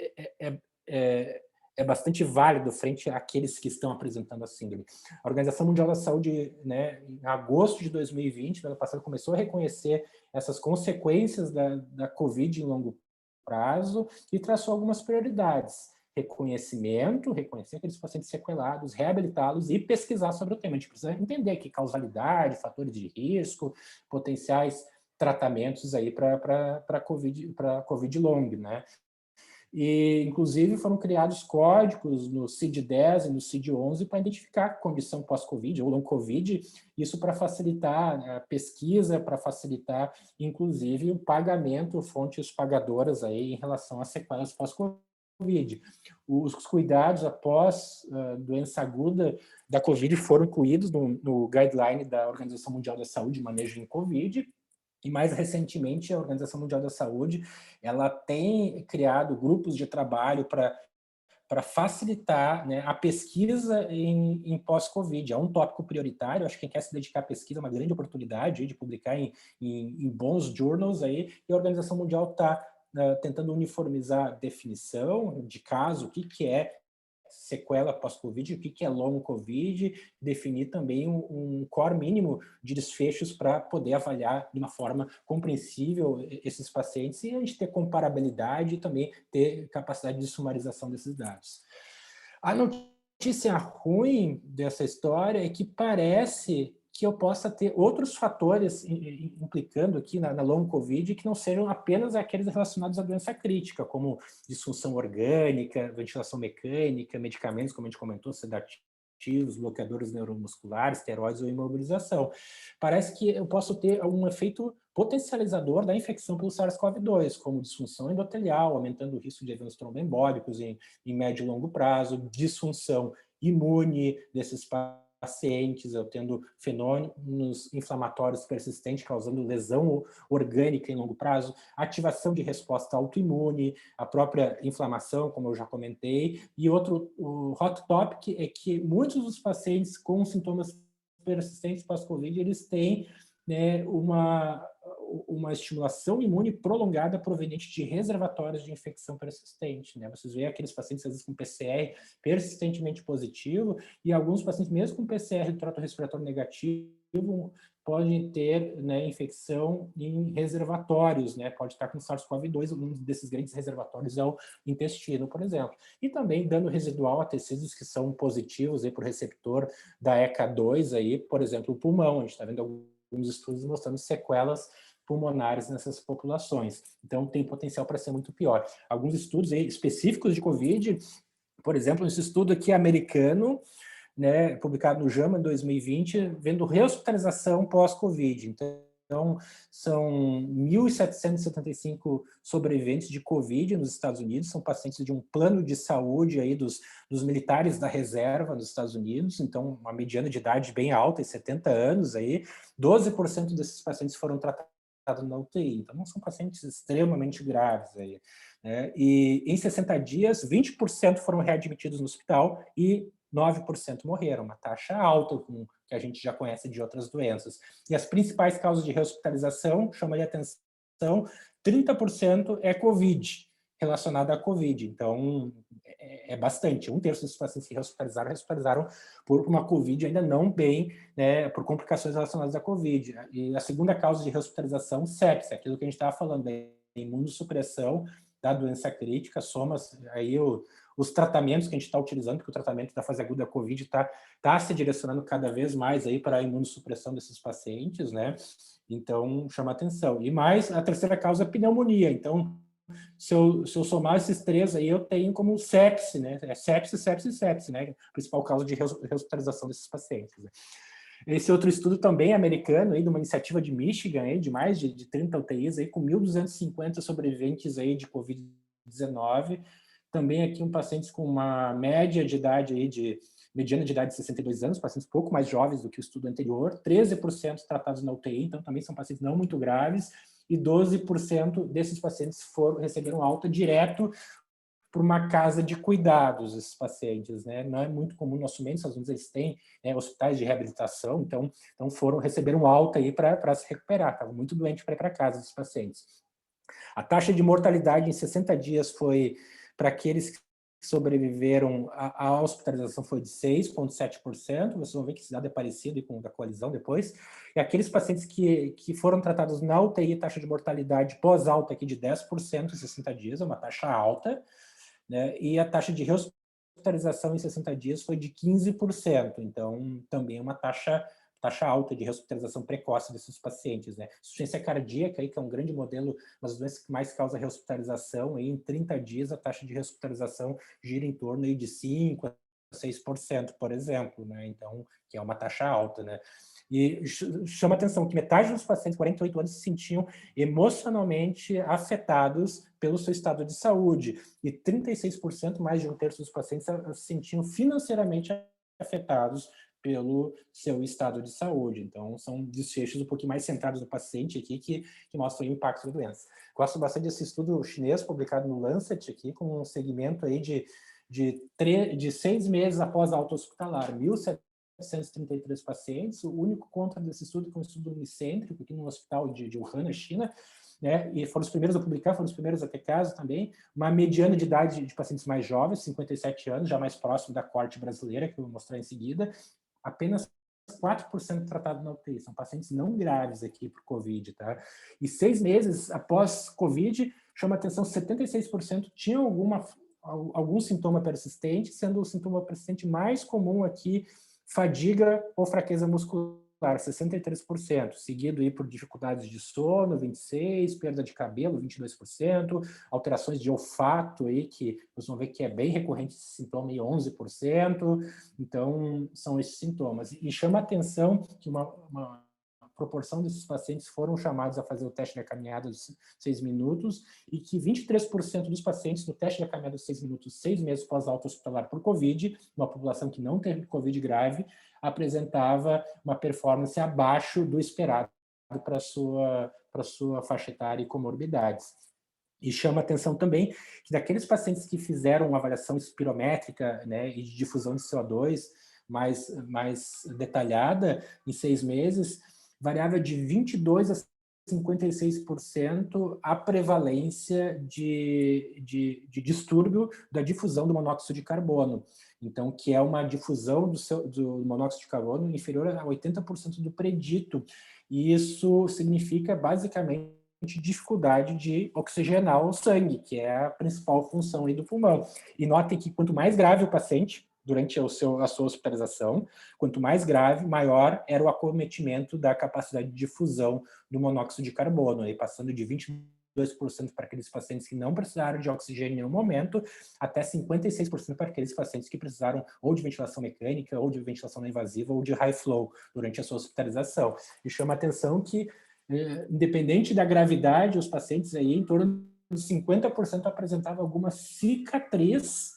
S2: bastante válido frente àqueles que estão apresentando a síndrome. A Organização Mundial da Saúde, né, em agosto de 2020, no ano passado, começou a reconhecer essas consequências da Covid em longo prazo e traçou algumas prioridades. Reconhecer aqueles pacientes sequelados, reabilitá-los e pesquisar sobre o tema. A gente precisa entender aqui causalidade, fatores de risco, potenciais tratamentos aí para COVID long, né? E, inclusive, foram criados códigos no CID-10 e no CID-11 para identificar condição pós-Covid ou long Covid, isso para facilitar a pesquisa, para facilitar, inclusive, o pagamento, fontes pagadoras aí em relação às sequelas pós-Covid. Os cuidados após doença aguda da Covid foram incluídos no guideline da Organização Mundial da Saúde, manejo em Covid. E mais recentemente, a Organização Mundial da Saúde ela tem criado grupos de trabalho para facilitar, né, a pesquisa em pós-Covid. É um tópico prioritário. Acho que quem quer se dedicar à pesquisa é uma grande oportunidade de publicar em bons journals. Aí, e a Organização Mundial está tentando uniformizar a definição de caso, o que é sequela pós-Covid, o que é long Covid, definir também um core mínimo de desfechos para poder avaliar de uma forma compreensível esses pacientes e a gente ter comparabilidade e também ter capacidade de sumarização desses dados. A notícia ruim dessa história é que parece que eu possa ter outros fatores implicando aqui na long COVID que não sejam apenas aqueles relacionados à doença crítica, como disfunção orgânica, ventilação mecânica, medicamentos, como a gente comentou, sedativos, bloqueadores neuromusculares, esteroides ou imobilização. Parece que eu posso ter algum efeito potencializador da infecção pelo SARS-CoV-2, como disfunção endotelial, aumentando o risco de eventos tromboembólicos em médio e longo prazo, disfunção imune desses pacientes, eu tendo fenômenos inflamatórios persistentes causando lesão orgânica em longo prazo, ativação de resposta autoimune, a própria inflamação, como eu já comentei, e o hot topic é que muitos dos pacientes com sintomas persistentes pós-Covid, eles têm, né, uma estimulação imune prolongada proveniente de reservatórios de infecção persistente, né? Vocês veem aqueles pacientes, às vezes, com PCR persistentemente positivo, e alguns pacientes, mesmo com PCR do trato respiratório negativo, podem ter, né, infecção em reservatórios, né? Pode estar com SARS-CoV-2, um desses grandes reservatórios é o intestino, por exemplo. E também dano residual a tecidos que são positivos aí por receptor da ECA2, aí, por exemplo, o pulmão. A gente está vendo alguns estudos mostrando sequelas pulmonares nessas populações. Então, tem potencial para ser muito pior. Alguns estudos aí específicos de COVID, por exemplo, esse estudo aqui americano, né, publicado no JAMA em 2020, vendo rehospitalização pós-Covid. Então, são 1.775 sobreviventes de Covid nos Estados Unidos, são pacientes de um plano de saúde aí dos militares da reserva nos Estados Unidos, então uma mediana de idade bem alta, 70 anos aí, 12% desses pacientes foram tratados na UTI, então não são pacientes extremamente graves aí, né? E em 60 dias, 20% foram readmitidos no hospital e 9% morreram, uma taxa alta, que a gente já conhece de outras doenças. E as principais causas de rehospitalização, chama de atenção, 30% é COVID, relacionada à COVID. Então, é bastante. 1/3 dos pacientes que rehospitalizaram por uma COVID ainda não bem, né, por complicações relacionadas à COVID. E a segunda causa de rehospitalização, sepsis, aquilo que a gente estava falando, da imunossupressão, da doença crítica, soma aí os tratamentos que a gente está utilizando, porque o tratamento da fase aguda da COVID está se direcionando cada vez mais aí para a imunossupressão desses pacientes, né? Então, chama atenção. E mais, a terceira causa é pneumonia. Então, se eu somar esses três aí, eu tenho como sepse, né? É sepse, né? A principal causa de rehospitalização desses pacientes, né? Esse outro estudo também americano, aí, de uma iniciativa de Michigan, aí, de mais de 30 UTIs, aí, com 1.250 sobreviventes aí de Covid-19, também aqui pacientes com uma média de idade aí mediana de idade de 62 anos, pacientes pouco mais jovens do que o estudo anterior, 13% tratados na UTI, então também são pacientes não muito graves, e 12% desses pacientes receberam alta direto por uma casa de cuidados, esses pacientes, né? Não é muito comum no nosso meio, nos Estados Unidos eles têm, né, hospitais de reabilitação, então receberam alta aí para se recuperar, estavam muito doentes para ir para casa, esses pacientes. A taxa de mortalidade em 60 dias foi, para aqueles que sobreviveram, a hospitalização foi de 6,7%, vocês vão ver que esse dado é parecido com o da coalizão depois, e aqueles pacientes que foram tratados na UTI, taxa de mortalidade pós-alta aqui de 10% em 60 dias, é uma taxa alta, né? E a taxa de rehospitalização em 60 dias foi de 15%, então também é uma taxa alta de rehospitalização precoce desses pacientes, né? Insuficiência cardíaca, aí, que é um grande modelo, uma das doenças que mais causa rehospitalização, aí, em 30 dias a taxa de rehospitalização gira em torno aí, de 5% a 6%, por exemplo, né? Então, que é uma taxa alta, né? E chama atenção que metade dos pacientes, 48 anos, se sentiam emocionalmente afetados pelo seu estado de saúde, e 36%, mais de 1/3 dos pacientes, se sentiam financeiramente afetados pelo seu estado de saúde. Então, são desfechos um pouquinho mais centrados no paciente aqui, que mostram o impacto da doença. Gosto bastante desse estudo chinês, publicado no Lancet, aqui, com um segmento aí de 6 meses após a alta hospitalar, 1.733 pacientes. O único contra desse estudo, que é um estudo unicêntrico, aqui no hospital de Wuhan, na China, né, e foram os primeiros a publicar, foram os primeiros a ter caso também, uma mediana de idade de pacientes mais jovens, 57 anos, já mais próximo da corte brasileira, que eu vou mostrar em seguida, apenas 4% tratado na UTI, são pacientes não graves aqui por Covid, tá? E 6 meses após Covid, chama atenção, 76% tinham algum sintoma persistente, sendo o sintoma persistente mais comum aqui, fadiga ou fraqueza muscular, 63%, seguido aí por dificuldades de sono, 26%, perda de cabelo, 22%, alterações de olfato, aí, que vocês vão ver que é bem recorrente esse sintoma, aí, 11%. Então, são esses sintomas. E chama a atenção que uma proporção desses pacientes foram chamados a fazer o teste da caminhada dos 6 minutos, e que 23% dos pacientes no teste da caminhada dos 6 minutos, 6 meses pós alta hospitalar por Covid, uma população que não teve Covid grave, apresentava uma performance abaixo do esperado para a sua faixa etária e comorbidades. E chama atenção também que daqueles pacientes que fizeram uma avaliação espirométrica, né, e de difusão de CO2 mais detalhada em 6 meses, variava de 22% a 56% a prevalência de distúrbio da difusão do monóxido de carbono. Então, que é uma difusão do monóxido de carbono inferior a 80% do predito. E isso significa, basicamente, dificuldade de oxigenar o sangue, que é a principal função aí do pulmão. E notem que quanto mais grave o paciente, durante a sua hospitalização. Quanto mais grave, maior era o acometimento da capacidade de difusão do monóxido de carbono, aí passando de 22% para aqueles pacientes que não precisaram de oxigênio em nenhum momento, até 56% para aqueles pacientes que precisaram ou de ventilação mecânica, ou de ventilação não invasiva, ou de high flow durante a sua hospitalização. E chama a atenção que, independente da gravidade, os pacientes aí, em torno de 50% apresentavam alguma cicatriz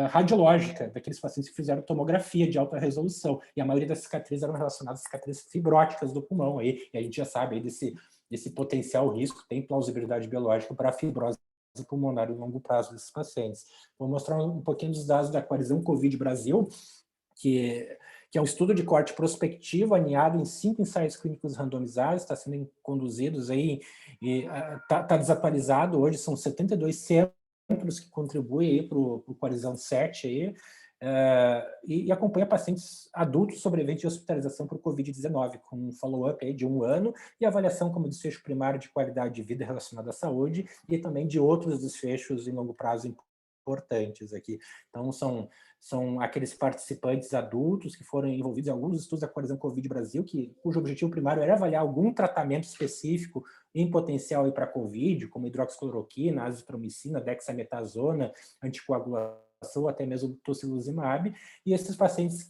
S2: radiológica daqueles pacientes que fizeram tomografia de alta resolução, e a maioria das cicatrizes eram relacionadas a cicatrizes fibróticas do pulmão, aí, e a gente já sabe aí desse potencial risco, tem plausibilidade biológica para a fibrose pulmonar em longo prazo desses pacientes. Vou mostrar um pouquinho dos dados da Coalizão Covid Brasil, que é um estudo de corte prospectivo aninhado em 5 ensaios clínicos randomizados, está sendo conduzidos aí, e está desatualizado hoje, são 72 centros que contribuem para o Coalizão 7 aí, e acompanha pacientes adultos sobreviventes de hospitalização por Covid-19, com um follow-up aí de 1 ano e avaliação como desfecho primário de qualidade de vida relacionada à saúde e também de outros desfechos em longo prazo importantes aqui. Então, são aqueles participantes adultos que foram envolvidos em alguns estudos da Coalizão Covid Brasil, cujo objetivo primário era avaliar algum tratamento específico em potencial para Covid, como hidroxicloroquina, azitromicina, dexametasona, anticoagulação, ou até mesmo tocilizumab, e esses pacientes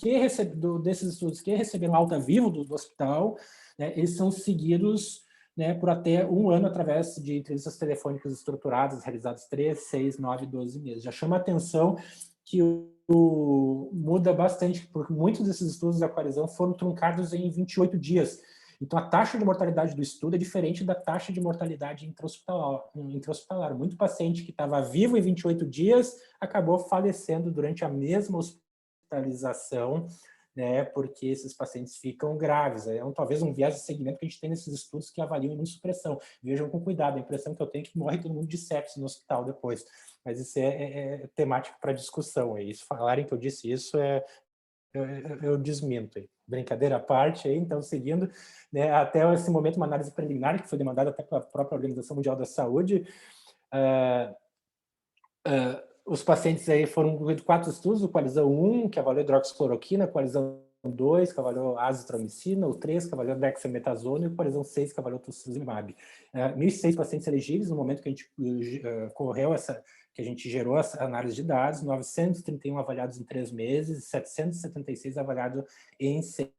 S2: desses estudos que receberam alta vivo do hospital, né, eles são seguidos, né, por até 1 ano através de entrevistas telefônicas estruturadas, realizadas 3, 6, 9, 12 meses. Já chama a atenção que muda bastante, porque muitos desses estudos da coalizão foram truncados em 28 dias. Então, a taxa de mortalidade do estudo é diferente da taxa de mortalidade intra-hospitalar. Muito paciente que estava vivo em 28 dias acabou falecendo durante a mesma hospitalização, né, porque esses pacientes ficam graves. É talvez um viés de segmento que a gente tem nesses estudos que avaliam imunossupressão. Vejam com cuidado, a impressão que eu tenho é que morre todo mundo de sepsis no hospital depois. Mas isso é temático para discussão. E se falarem que eu disse isso, eu desminto. Brincadeira à parte, aí, então, seguindo, né, até esse momento, uma análise preliminar que foi demandada até pela própria Organização Mundial da Saúde. Os pacientes aí foram incluídos 4 estudos, o Coalizão 1, que avaliou hidroxicloroquina, o Coalizão 2, que avaliou azitromicina, o 3, que avaliou dexametasona, e o Coalizão 6, que avaliou tocilizumab. 1.006 pacientes elegíveis, no momento que a gente que a gente gerou essa análise de dados, 931 avaliados em 3 meses, 776 avaliados em 6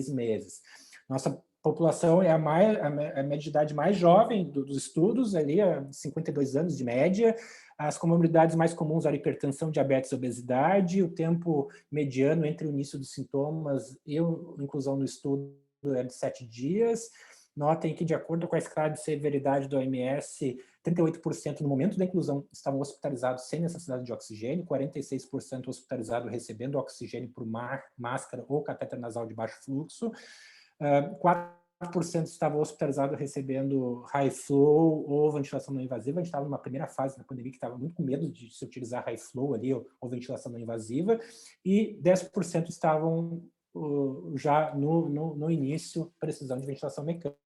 S2: meses. Nossa população é a média de idade mais jovem dos estudos, ali, 52 anos de média. As comorbidades mais comuns eram hipertensão, diabetes e obesidade. O tempo mediano entre o início dos sintomas e a inclusão no estudo é de 7 dias. Notem que, de acordo com a escala de severidade do OMS, 38% no momento da inclusão estavam hospitalizados sem necessidade de oxigênio, 46% hospitalizados recebendo oxigênio por máscara ou catéter nasal de baixo fluxo, 4% estavam hospitalizados recebendo high flow ou ventilação não invasiva. A gente estava numa primeira fase da pandemia que estava muito com medo de se utilizar high flow ali ou ventilação não invasiva, e 10% estavam já no início precisando de ventilação mecânica.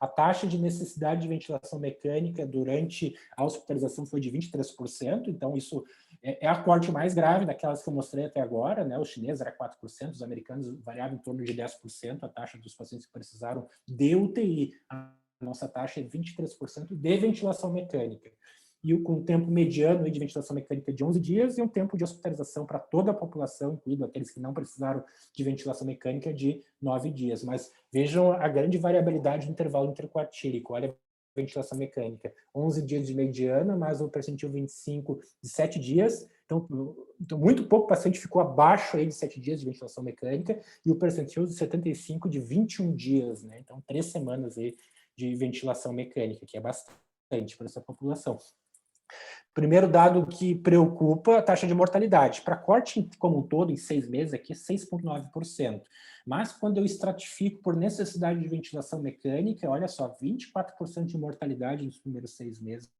S2: A taxa de necessidade de ventilação mecânica durante a hospitalização foi de 23%, então isso é a corte mais grave daquelas que eu mostrei até agora, né? Os chineses era 4%, os americanos variavam em torno de 10%, a taxa dos pacientes que precisaram de UTI. A nossa taxa é 23% de ventilação mecânica. E com um tempo mediano de ventilação mecânica de 11 dias e um tempo de hospitalização para toda a população, incluindo aqueles que não precisaram de ventilação mecânica, de 9 dias. Mas vejam a grande variabilidade do intervalo interquartílico. Olha a ventilação mecânica, 11 dias de mediana, mais o percentil 25 de 7 dias. Então, muito pouco paciente ficou abaixo aí de 7 dias de ventilação mecânica e o percentil de 75 de 21 dias, né? Então, 3 semanas aí de ventilação mecânica, que é bastante para essa população. Primeiro dado que preocupa, a taxa de mortalidade. Para corte como um todo, em 6 meses, aqui é 6,9%. Mas quando eu estratifico por necessidade de ventilação mecânica, olha só, 24% de mortalidade nos primeiros 6 meses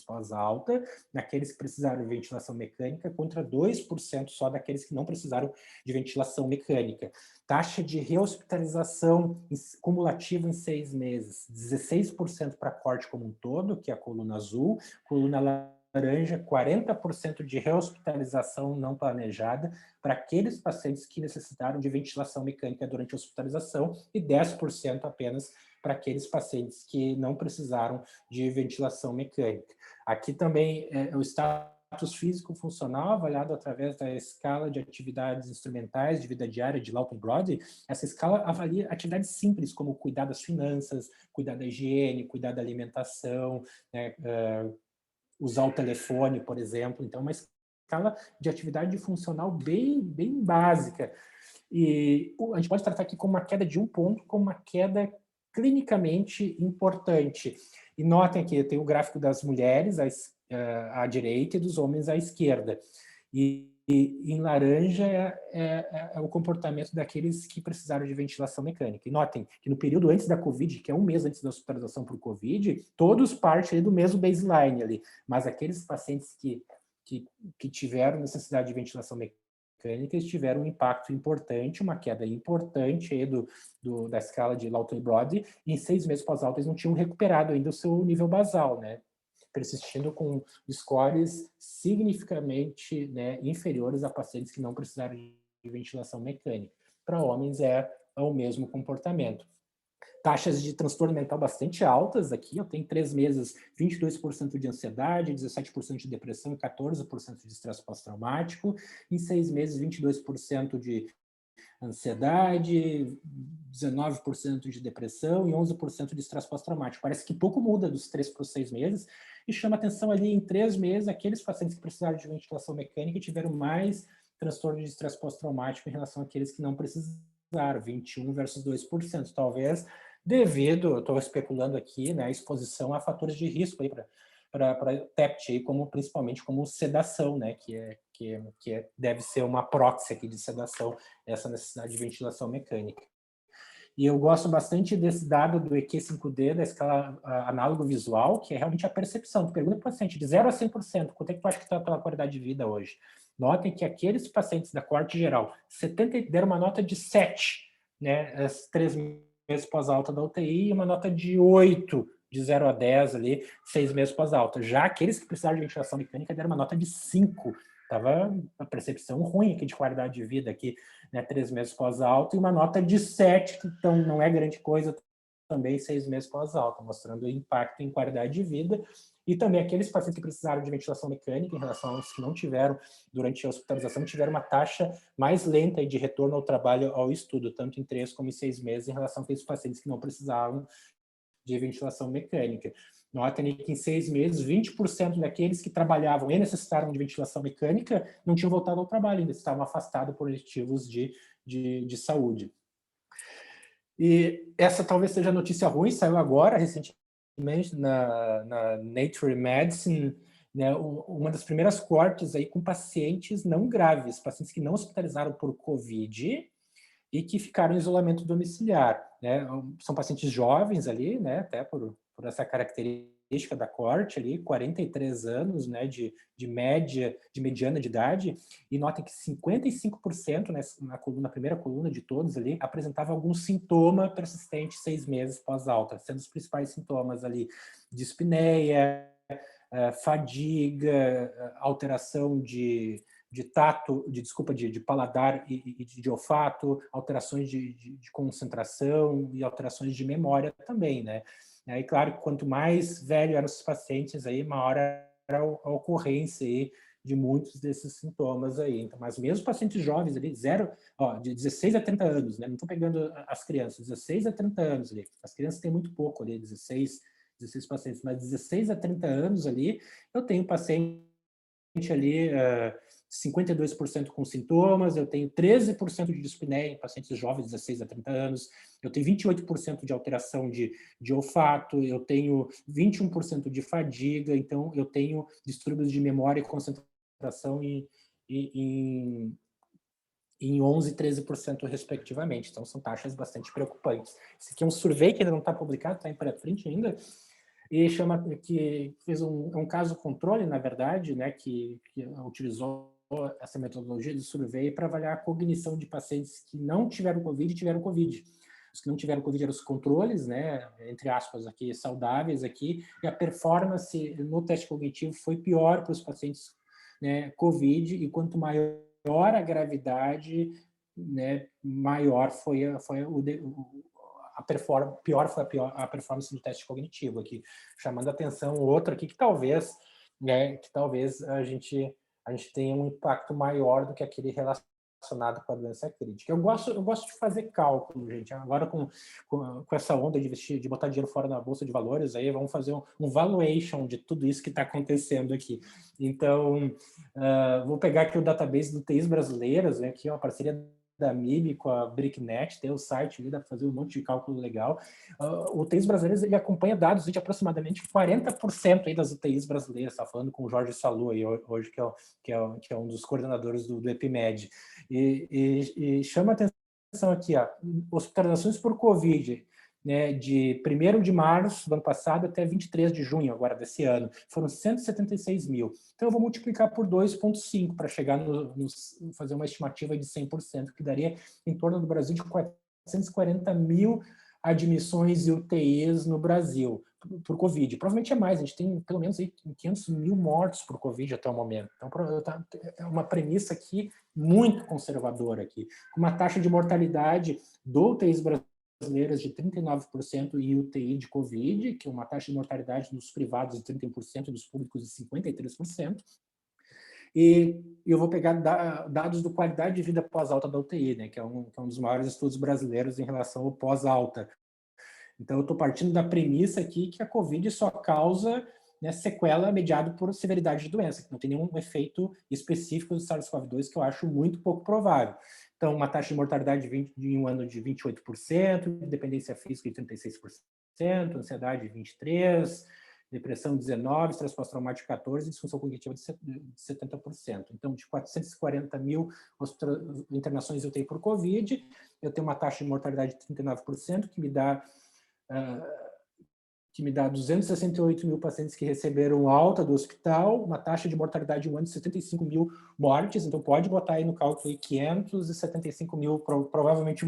S2: pós-alta, naqueles que precisaram de ventilação mecânica, contra 2% só daqueles que não precisaram de ventilação mecânica. Taxa de rehospitalização cumulativa em 6 meses, 16% para corte como um todo, que é a coluna azul, coluna laranja, 40% de rehospitalização não planejada para aqueles pacientes que necessitaram de ventilação mecânica durante a hospitalização e 10% apenas para aqueles pacientes que não precisaram de ventilação mecânica. Aqui também o status físico-funcional avaliado através da escala de atividades instrumentais de vida diária de Lawton-Brody. Essa escala avalia atividades simples, como cuidar das finanças, cuidar da higiene, cuidar da alimentação, né, usar o telefone, por exemplo. Então, uma escala de atividade funcional bem básica. E a gente pode tratar aqui como uma queda de 1 ponto, como uma queda clinicamente importante. E notem que tem o gráfico das mulheres à direita e dos homens à esquerda. E em laranja é o comportamento daqueles que precisaram de ventilação mecânica. E notem que no período antes da Covid, que é 1 mês antes da hospitalização por Covid, todos partem do mesmo baseline ali, mas aqueles pacientes que tiveram necessidade de ventilação mecânica tiveram um impacto importante, uma queda importante aí da escala de Lawton-Brody, e em 6 meses pós-alta eles não tinham recuperado ainda o seu nível basal, né? Persistindo com scores significativamente, né, inferiores a pacientes que não precisaram de ventilação mecânica. Para homens é o mesmo comportamento. Taxas de transtorno mental bastante altas aqui, eu tenho 3 meses, 22% de ansiedade, 17% de depressão e 14% de estresse pós-traumático. Em 6 meses, 22% de ansiedade, 19% de depressão e 11% de estresse pós-traumático. Parece que pouco muda dos 3 para os 6 meses, e chama atenção ali em 3 meses, aqueles pacientes que precisaram de ventilação mecânica tiveram mais transtorno de estresse pós-traumático em relação àqueles que não precisaram, 21 versus 2%, talvez devido, eu estou especulando aqui, né, a exposição a fatores de risco aí para TEPT, principalmente como sedação, né, deve ser uma proxy aqui de sedação, essa necessidade de ventilação mecânica. E eu gosto bastante desse dado do EQ5D, da escala análogo visual, que é realmente a percepção. Tu pergunta para o paciente, de 0 a 100%, quanto é que tu acha que está a tua qualidade de vida hoje? Notem que aqueles pacientes da coorte geral, 70 deram uma nota de 7, né, as 3 meses pós-alta da UTI, e uma nota de 8, de 0 a 10 ali, 6 meses pós-alta. Já aqueles que precisaram de ventilação mecânica deram uma nota de 5. Estava uma percepção ruim aqui de qualidade de vida aqui, né, 3 meses pós-alta, e uma nota de 7, que então não é grande coisa, também 6 meses pós-alta, mostrando o impacto em qualidade de vida. E também aqueles pacientes que precisaram de ventilação mecânica, em relação aos que não tiveram durante a hospitalização, tiveram uma taxa mais lenta de retorno ao trabalho, ao estudo, tanto em 3 como em 6 meses, em relação a aqueles pacientes que não precisavam de ventilação mecânica. Notem que em 6 meses, 20% daqueles que trabalhavam e necessitaram de ventilação mecânica não tinham voltado ao trabalho, ainda estavam afastados por motivos de saúde. E essa talvez seja a notícia ruim, saiu agora, recentemente, na Nature Medicine, né, uma das primeiras coortes aí com pacientes não graves, pacientes que não hospitalizaram por Covid e que ficaram em isolamento domiciliar, né? São pacientes jovens ali, né, até por essa característica da coorte ali, 43 anos, né, de mediana de idade, e notem que 55%, né, na primeira coluna de todos ali, apresentava algum sintoma persistente 6 meses pós-alta, sendo os principais sintomas ali dispneia, fadiga, alteração de tato, de paladar e de olfato, alterações de concentração e alterações de memória também, né? E claro, quanto mais velho eram os pacientes, aí, maior era a ocorrência aí de muitos desses sintomas aí. Então, mas mesmo pacientes jovens ali, de 16 a 30 anos, né? Não estou pegando as crianças, 16 a 30 anos ali. As crianças têm muito pouco ali, 16 pacientes, mas 16 a 30 anos ali, eu tenho paciente ali, 52% com sintomas, eu tenho 13% de dispneia em pacientes jovens, 16 a 30 anos, eu tenho 28% de alteração de olfato, eu tenho 21% de fadiga, então eu tenho distúrbios de memória e concentração em 11% e 13% respectivamente. Então são taxas bastante preocupantes. Esse aqui é um survey que ainda não está publicado, está em pré-print ainda, e que fez um caso controle, na verdade, né, que utilizou essa metodologia de survey para avaliar a cognição de pacientes que não tiveram Covid e tiveram Covid. Os que não tiveram Covid eram os controles, né, entre aspas, aqui, saudáveis aqui, e a performance no teste cognitivo foi pior para os pacientes, né, Covid, e quanto maior a gravidade, né, maior foi pior foi a performance do teste cognitivo aqui, chamando a atenção outro aqui que talvez, né, a gente tenha um impacto maior do que aquele relacionado com a doença crítica. Eu gosto de fazer cálculo, gente. Agora com essa onda de botar dinheiro fora na bolsa de valores, aí vamos fazer um valuation de tudo isso que está acontecendo aqui. Então, vou pegar aqui o database do TIs brasileiras, né, aqui é uma parceria da MIB com a BrickNet, tem o site ali, dá para fazer um monte de cálculo legal. O UTIs brasileiros, ele acompanha dados de aproximadamente 40% aí das UTIs brasileiras, está falando com o Jorge Salu aí, hoje, que é um dos coordenadores do EpiMed. E chama atenção aqui, ó, hospitalizações por Covid, né, de 1º de março do ano passado até 23 de junho agora desse ano, foram 176 mil. Então eu vou multiplicar por 2,5 para chegar fazer uma estimativa de 100%, que daria em torno do Brasil de 440 mil admissões e UTIs no Brasil por Covid. Provavelmente é mais, a gente tem pelo menos aí 500 mil mortos por Covid até o momento. Então é uma premissa aqui muito conservadora aqui, com uma taxa de mortalidade do UTIs brasileiras de 39% e UTI de Covid, que é uma taxa de mortalidade dos privados de 31% e dos públicos de 53%. E eu vou pegar dados do qualidade de vida pós-alta da UTI, né, que é um dos maiores estudos brasileiros em relação ao pós-alta. Então, eu estou partindo da premissa aqui que a Covid só causa, né, sequela mediada por severidade de doença, que não tem nenhum efeito específico do SARS-CoV-2, que eu acho muito pouco provável. Então, uma taxa de mortalidade em um ano de 28%, dependência física de 36%, ansiedade de 23%, depressão 19%, estresse pós-traumático 14% e disfunção cognitiva de 70%. Então, de 440 mil internações eu tenho por Covid, eu tenho uma taxa de mortalidade de 39%, que me dá 268 mil pacientes que receberam alta do hospital, uma taxa de mortalidade em um ano de 75 mil mortes, então pode botar aí no cálculo aí 575 mil, provavelmente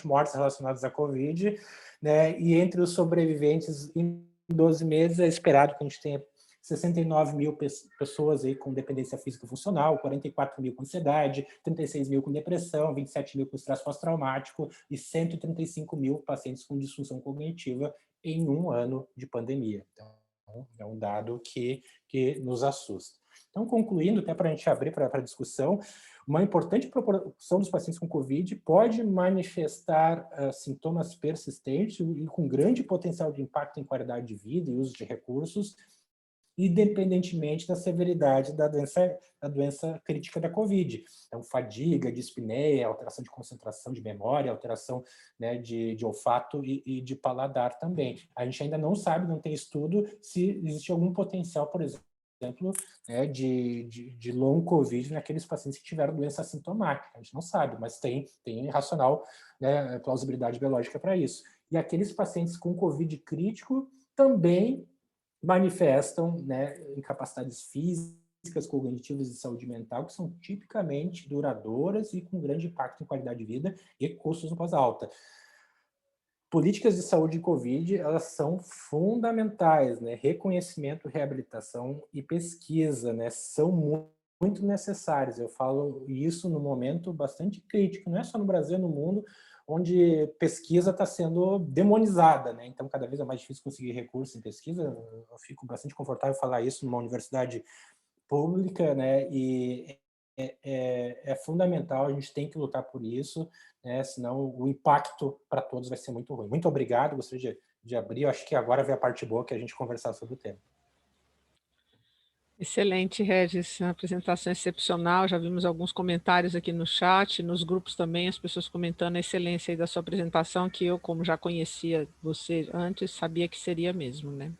S2: mortes relacionadas à Covid, né? E entre os sobreviventes em 12 meses é esperado que a gente tenha 69 mil pessoas aí com dependência física funcional, 44 mil com ansiedade, 36 mil com depressão, 27 mil com estresse pós-traumático e 135 mil pacientes com disfunção cognitiva em um ano de pandemia. Então, é um dado que nos assusta. Então, concluindo, até para a gente abrir para a discussão, uma importante proporção dos pacientes com Covid pode manifestar sintomas persistentes e com grande potencial de impacto em qualidade de vida e uso de recursos, independentemente da severidade da doença crítica da Covid. Então, fadiga, dispneia, alteração de concentração de memória, alteração, né, de olfato e de paladar também. A gente ainda não sabe, não tem estudo, se existe algum potencial, por exemplo, né, de long Covid naqueles pacientes que tiveram doença assintomática. A gente não sabe, mas tem racional, né, plausibilidade biológica para isso. E aqueles pacientes com Covid crítico também manifestam, né, incapacidades físicas, cognitivas e saúde mental que são tipicamente duradouras e com grande impacto em qualidade de vida e custos no pós-alta. Políticas de saúde em Covid, elas são fundamentais, né? Reconhecimento, reabilitação e pesquisa, né? São muito necessárias. Eu falo isso no momento bastante crítico, não é só no Brasil, no mundo, onde pesquisa está sendo demonizada, né? Então, cada vez é mais difícil conseguir recursos em pesquisa. Eu fico bastante confortável em falar isso numa universidade pública, né? E é fundamental, a gente tem que lutar por isso, né? Senão o impacto para todos vai ser muito ruim. Muito obrigado, gostaria de abrir. Eu acho que agora vem a parte boa, que é a gente conversar sobre o tema.
S1: Excelente, Regis, uma apresentação excepcional, já vimos alguns comentários aqui no chat, nos grupos também, as pessoas comentando a excelência aí da sua apresentação, que eu, como já conhecia você antes, sabia que seria mesmo, né?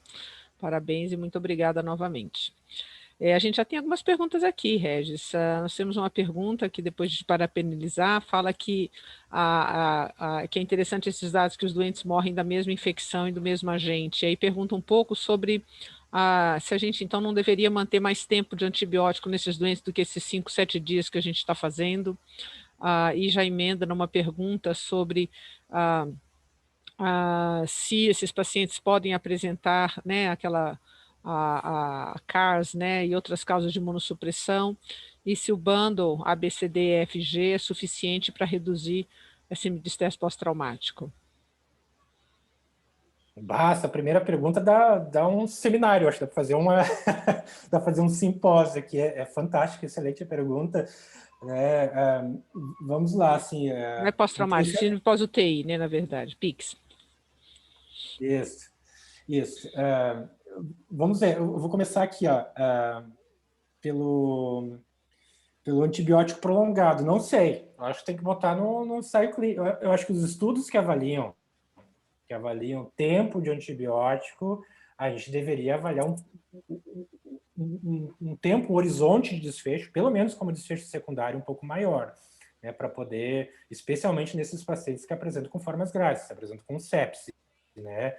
S1: Parabéns e muito obrigada novamente. A gente já tem algumas perguntas aqui, Regis. Nós temos uma pergunta que, depois de parabenizar, fala que que é interessante esses dados que os doentes morrem da mesma infecção e do mesmo agente. E aí pergunta um pouco sobre se a gente, então, não deveria manter mais tempo de antibiótico nesses doentes do que esses 5, 7 dias que a gente está fazendo. e já emenda numa pergunta sobre se esses pacientes podem apresentar, né, a CARS, né, e outras causas de imunossupressão, e se o bundle ABCDEFG é suficiente para reduzir esse estresse pós-traumático.
S2: Basta, a primeira pergunta dá um seminário, acho que dá para fazer dá para fazer um simpósio aqui, é fantástica, excelente pergunta. Vamos lá, assim...
S1: Não é pós-traumático, síndrome pós-UTI, né, na verdade, PICS.
S2: Isso. Vamos ver, eu vou começar aqui, ó, pelo antibiótico prolongado. Não sei, eu acho que tem que botar no ensaio clínico. Eu acho que os estudos que avaliam tempo de antibiótico, a gente deveria avaliar um tempo, um horizonte de desfecho, pelo menos como desfecho secundário, um pouco maior, né, para poder, especialmente nesses pacientes que apresentam com formas graves, que apresentam com sepse, né?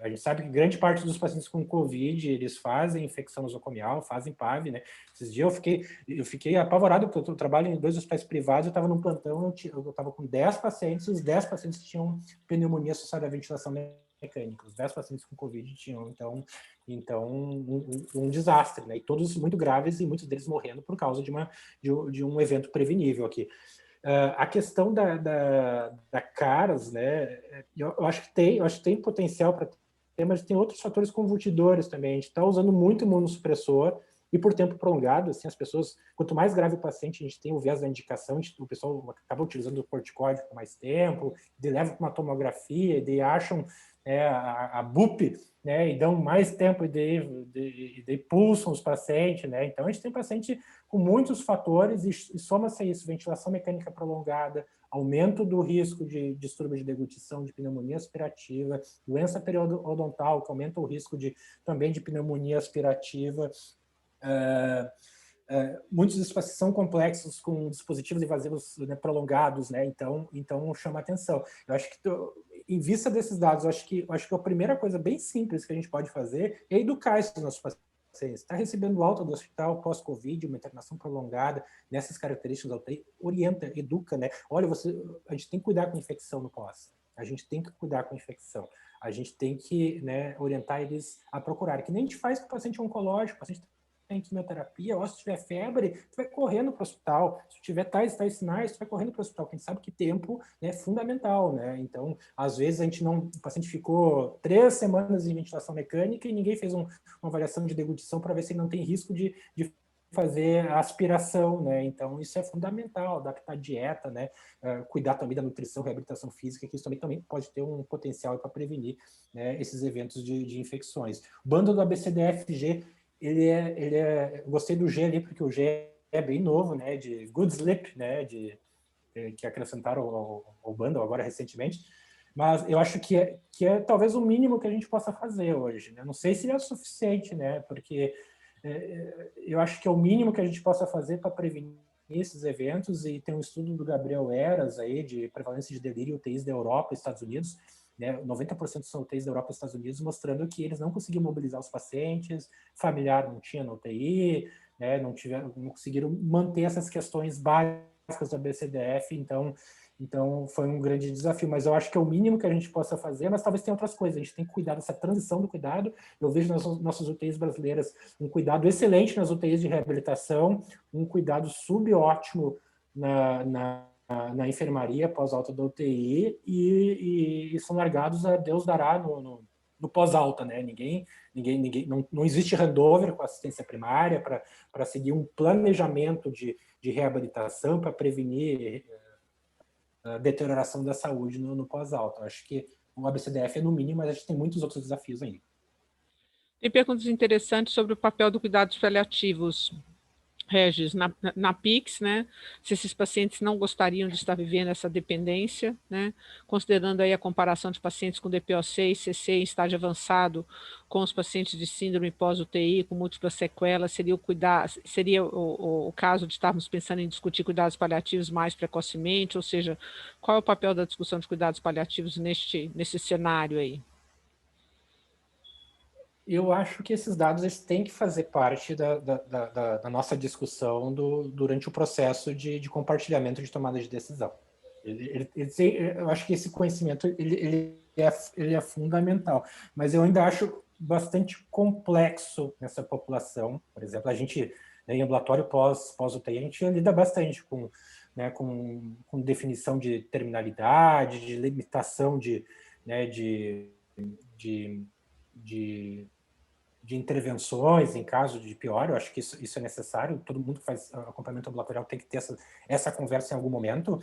S2: A gente sabe que grande parte dos pacientes com COVID, eles fazem infecção nosocomial, fazem PAV, né? Esses dias eu fiquei apavorado, porque eu trabalho em 2 hospitais privados, eu estava num plantão, eu estava com 10 pacientes, e os 10 pacientes tinham pneumonia associada à ventilação mecânica, os 10 pacientes com COVID tinham, então um desastre, né? E todos muito graves, e muitos deles morrendo por causa de um evento prevenível aqui. A questão da CARAS, né, eu acho que tem potencial para ter, mas tem outros fatores convertidores também. A gente está usando muito imunossupressor e por tempo prolongado, assim, as pessoas, quanto mais grave o paciente, a gente tem o viés da indicação, o pessoal acaba utilizando o corticóide por mais tempo, leva para uma tomografia, e acham a BUP, né, e dão mais tempo e pulsam os pacientes, né? Então a gente tem paciente com muitos fatores e soma-se a isso, ventilação mecânica prolongada, aumento do risco de distúrbio de deglutição, de pneumonia aspirativa, doença periodontal, que aumenta o risco também de pneumonia aspirativa. Muitos desses pacientes são complexos com dispositivos invasivos, né, prolongados, né? Então chama atenção. Eu acho que, em vista desses dados, eu acho que a primeira coisa bem simples que a gente pode fazer é educar esses nossos pacientes. Está recebendo alta do hospital pós-Covid, uma internação prolongada, nessas características da UTI, orienta, educa, né? Olha, a gente tem que cuidar com a infecção no pós. A gente tem que cuidar com a infecção. A gente tem que, né, orientar eles a procurar. Que nem a gente faz com o paciente oncológico, o paciente tem quimioterapia, ou se tiver febre, tu vai correndo para o hospital. Se tiver tais sinais, tu vai correndo para o hospital. Quem sabe que tempo é fundamental, né? Então, às vezes o paciente ficou 3 semanas em ventilação mecânica e ninguém fez uma avaliação de deglutição para ver se ele não tem risco de fazer a aspiração, né? Então, isso é fundamental, adaptar a dieta, né? Cuidar também da nutrição, reabilitação física, que isso também pode ter um potencial para prevenir, né, esses eventos de infecções. O bando do ABCDFG, gostei do G ali, porque o G é bem novo, né, de Good Sleep, né, que acrescentaram ao bundle agora recentemente, mas eu acho que é talvez o mínimo que a gente possa fazer hoje, né? Não sei se é o suficiente, né, porque eu acho que é o mínimo que a gente possa fazer para prevenir esses eventos, e tem um estudo do Gabriel Eras aí, de prevalência de delírio UTIs da Europa e Estados Unidos, né, 90% são UTIs da Europa e Estados Unidos, mostrando que eles não conseguiam mobilizar os pacientes, familiar não tinha na UTI, né, não conseguiram manter essas questões básicas da BCDF, então foi um grande desafio, mas eu acho que é o mínimo que a gente possa fazer, mas talvez tenha outras coisas, a gente tem que cuidar dessa transição do cuidado. Eu vejo nas nossas UTIs brasileiras um cuidado excelente nas UTIs de reabilitação, um cuidado subótimo na enfermaria pós-alta da UTI, e são largados a Deus dará no pós-alta, né? Não existe handover com assistência primária para seguir um planejamento de reabilitação para prevenir a deterioração da saúde no pós-alta. Acho que o ABCDF é no mínimo, mas a gente tem muitos outros desafios ainda.
S1: Tem perguntas interessantes sobre o papel do cuidados paliativos, Regis, na PICS, né? Se esses pacientes não gostariam de estar vivendo essa dependência, né? Considerando aí a comparação de pacientes com DPOC e CC em estágio avançado com os pacientes de síndrome pós-UTI com múltiplas sequelas, seria o caso de estarmos pensando em discutir cuidados paliativos mais precocemente, ou seja, qual é o papel da discussão de cuidados paliativos nesse cenário aí?
S2: Eu acho que esses dados eles têm que fazer parte da nossa discussão durante o processo de compartilhamento de tomada de decisão. Eu acho que esse conhecimento ele é fundamental, mas eu ainda acho bastante complexo nessa população. Por exemplo, a gente, né, em ambulatório pós-UTI, a gente lida bastante com, né, com definição de terminalidade, de limitação né, de, de intervenções em caso de pior. Eu acho que isso é necessário. Todo mundo que faz acompanhamento ambulatorial tem que ter essa conversa em algum momento.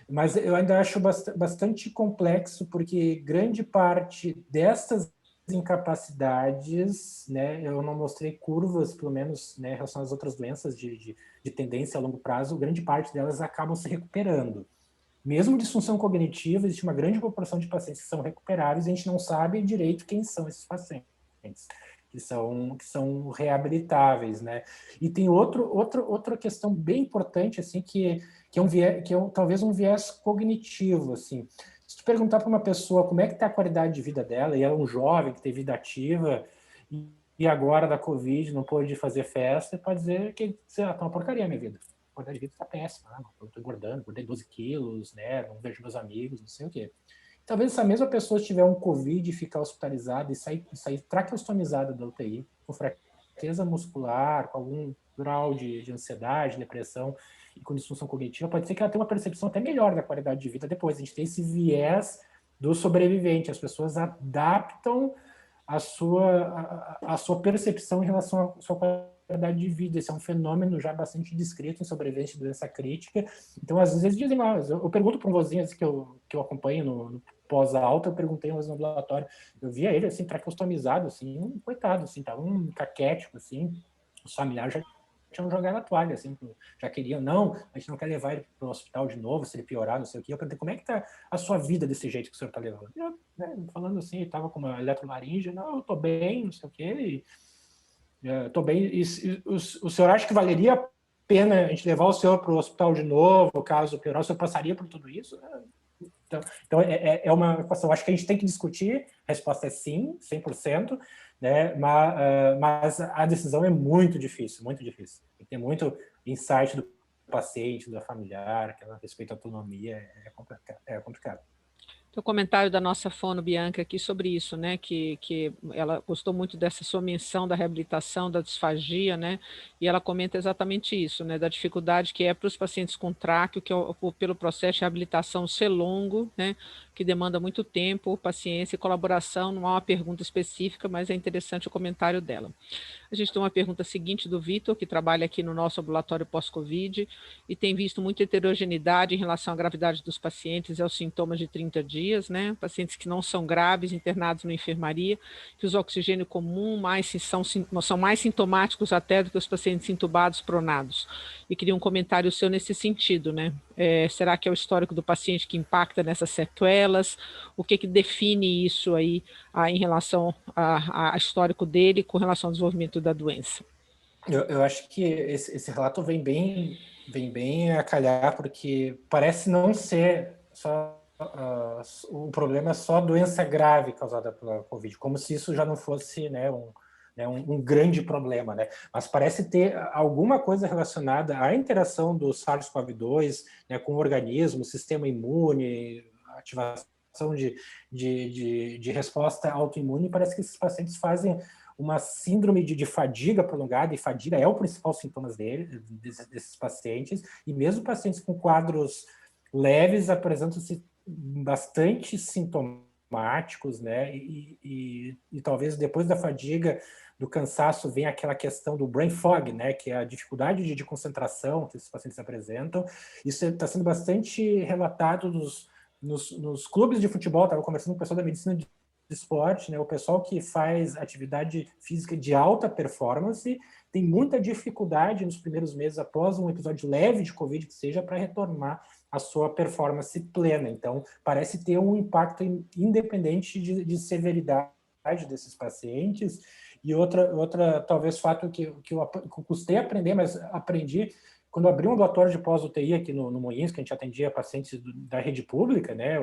S2: Mas eu ainda acho bastante complexo, porque grande parte destas incapacidades, né, eu não mostrei curvas, pelo menos, né, em relação às outras doenças de tendência a longo prazo, grande parte delas acabam se recuperando. Mesmo disfunção cognitiva, existe uma grande proporção de pacientes que são recuperáveis e a gente não sabe direito quem são esses pacientes, que são reabilitáveis, né? E tem outra questão bem importante, assim, que é um viés, talvez um viés cognitivo, assim. Se tu perguntar para uma pessoa como é que está a qualidade de vida dela, e ela é um jovem que tem vida ativa, e agora da Covid não pôde fazer festa, pode dizer que tá uma porcaria a minha vida. A qualidade de vida está péssima, eu estou engordando, engordei 12 quilos, né? Não vejo meus amigos, não sei o quê. Talvez essa mesma pessoa tiver um Covid e ficar hospitalizada e sair traqueostomizada da UTI, com fraqueza muscular, com algum grau de ansiedade, depressão e com disfunção cognitiva, pode ser que ela tenha uma percepção até melhor da qualidade de vida depois. A gente tem esse viés do sobrevivente, as pessoas adaptam a sua percepção em relação à sua qualidade de vida. Esse é um fenômeno já bastante descrito em sobreviventes de doença crítica. Então, às vezes, eles dizem, eu pergunto para um vozinho que eu acompanho no pós-alta, eu perguntei no ambulatório, eu via ele, assim, traqueostomizado, assim, coitado, assim, tava um caquético, assim, os familiares já tinham jogado a toalha, assim, já queriam, não, a gente não quer levar ele para o hospital de novo, se ele piorar, não sei o quê. Eu perguntei, como é que tá a sua vida desse jeito que o senhor tá levando? Eu, né, falando assim, ele tava com uma eletrolaringe, não, eu tô bem, não sei o quê, tô bem, o senhor acha que valeria a pena a gente levar o senhor para o hospital de novo, caso piorar, o senhor passaria por tudo isso? Então é uma equação, acho que a gente tem que discutir, a resposta é sim, 100%, né? Mas a decisão é muito difícil, muito difícil. Tem que ter muito insight do paciente, do familiar, que respeito à autonomia, é complicado.
S1: Tem o comentário da nossa fono Bianca aqui sobre isso, né? Que ela gostou muito dessa sua menção da reabilitação, da disfagia, né? E ela comenta exatamente isso, né? Da dificuldade que é para os pacientes com tráqueo, que é pelo processo de reabilitação ser longo, né? Que demanda muito tempo, paciência e colaboração. Não há uma pergunta específica, mas é interessante o comentário dela. A gente tem uma pergunta seguinte do Vitor, que trabalha aqui no nosso ambulatório pós-Covid e tem visto muita heterogeneidade em relação à gravidade dos pacientes e aos sintomas de 30 dias, né? Pacientes que não são graves, internados na enfermaria, que os oxigênio comum são mais sintomáticos até do que os pacientes intubados pronados. E queria um comentário seu nesse sentido, né? Será que é o histórico do paciente que impacta nessas sequelas? O que define isso aí em relação ao histórico dele com relação ao desenvolvimento da doença?
S2: Eu acho que esse relato vem bem a calhar, porque parece não ser só o problema é só a doença grave causada pela Covid, como se isso já não fosse, né, um grande problema, né? Mas parece ter alguma coisa relacionada à interação do SARS-CoV-2, né, com o organismo, sistema imune, ativação de resposta autoimune. Parece que esses pacientes fazem uma síndrome de fadiga prolongada, e fadiga é o principal sintoma desses pacientes, e mesmo pacientes com quadros leves apresentam-se bastante sintomáticos, né? E talvez depois da fadiga, do cansaço, vem aquela questão do brain fog, né? Que é a dificuldade de concentração que esses pacientes apresentam. Isso está sendo bastante relatado nos clubes de futebol. Estava conversando com o pessoal da medicina de esporte, né? O pessoal que faz atividade física de alta performance tem muita dificuldade nos primeiros meses após um episódio leve de Covid, que seja, para retornar a sua performance plena. Então, parece ter um impacto independente de severidade desses pacientes. E outra talvez fato que eu custei aprender, mas aprendi quando eu abri um ambulatório de pós-UTI aqui no Moinhos, que a gente atendia pacientes da rede pública, né,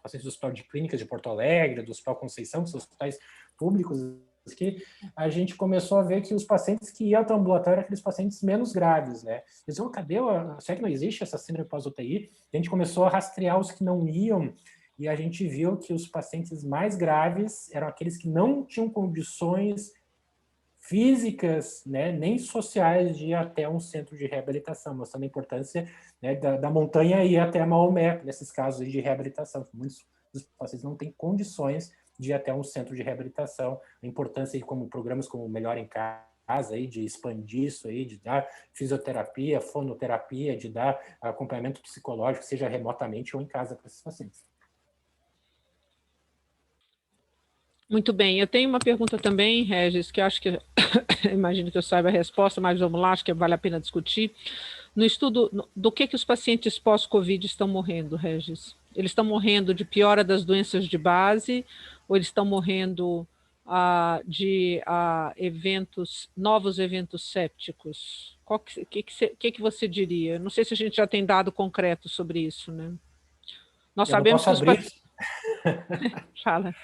S2: pacientes do Hospital de Clínicas de Porto Alegre, do Hospital Conceição, que são hospitais públicos que a gente começou a ver que os pacientes que iam ao ambulatório eram aqueles pacientes menos graves, né? Eles diziam, será que não existe essa síndrome pós-UTI? A gente começou a rastrear os que não iam e a gente viu que os pacientes mais graves eram aqueles que não tinham condições físicas, né, nem sociais de ir até um centro de reabilitação, mostrando a importância, né, da montanha e ir até Maomé, nesses casos de reabilitação. Muitos dos pacientes não têm condições de ir até um centro de reabilitação. A importância de como programas como Melhor em Casa, aí, de expandir isso, aí, de dar fisioterapia, fonoterapia, de dar acompanhamento psicológico, seja remotamente ou em casa para esses pacientes.
S1: Muito bem, eu tenho uma pergunta também, Regis, que eu acho que imagino que eu saiba a resposta, mas vamos lá, acho que vale a pena discutir. No estudo, do que os pacientes pós-Covid estão morrendo, Regis? Eles estão morrendo de piora das doenças de base ou eles estão morrendo de novos eventos sépticos? O que você diria? Não sei se a gente já tem dado concreto sobre isso, né? Nós
S2: Eu não
S1: sabemos
S2: posso
S1: que os
S2: abrir.
S1: Fala.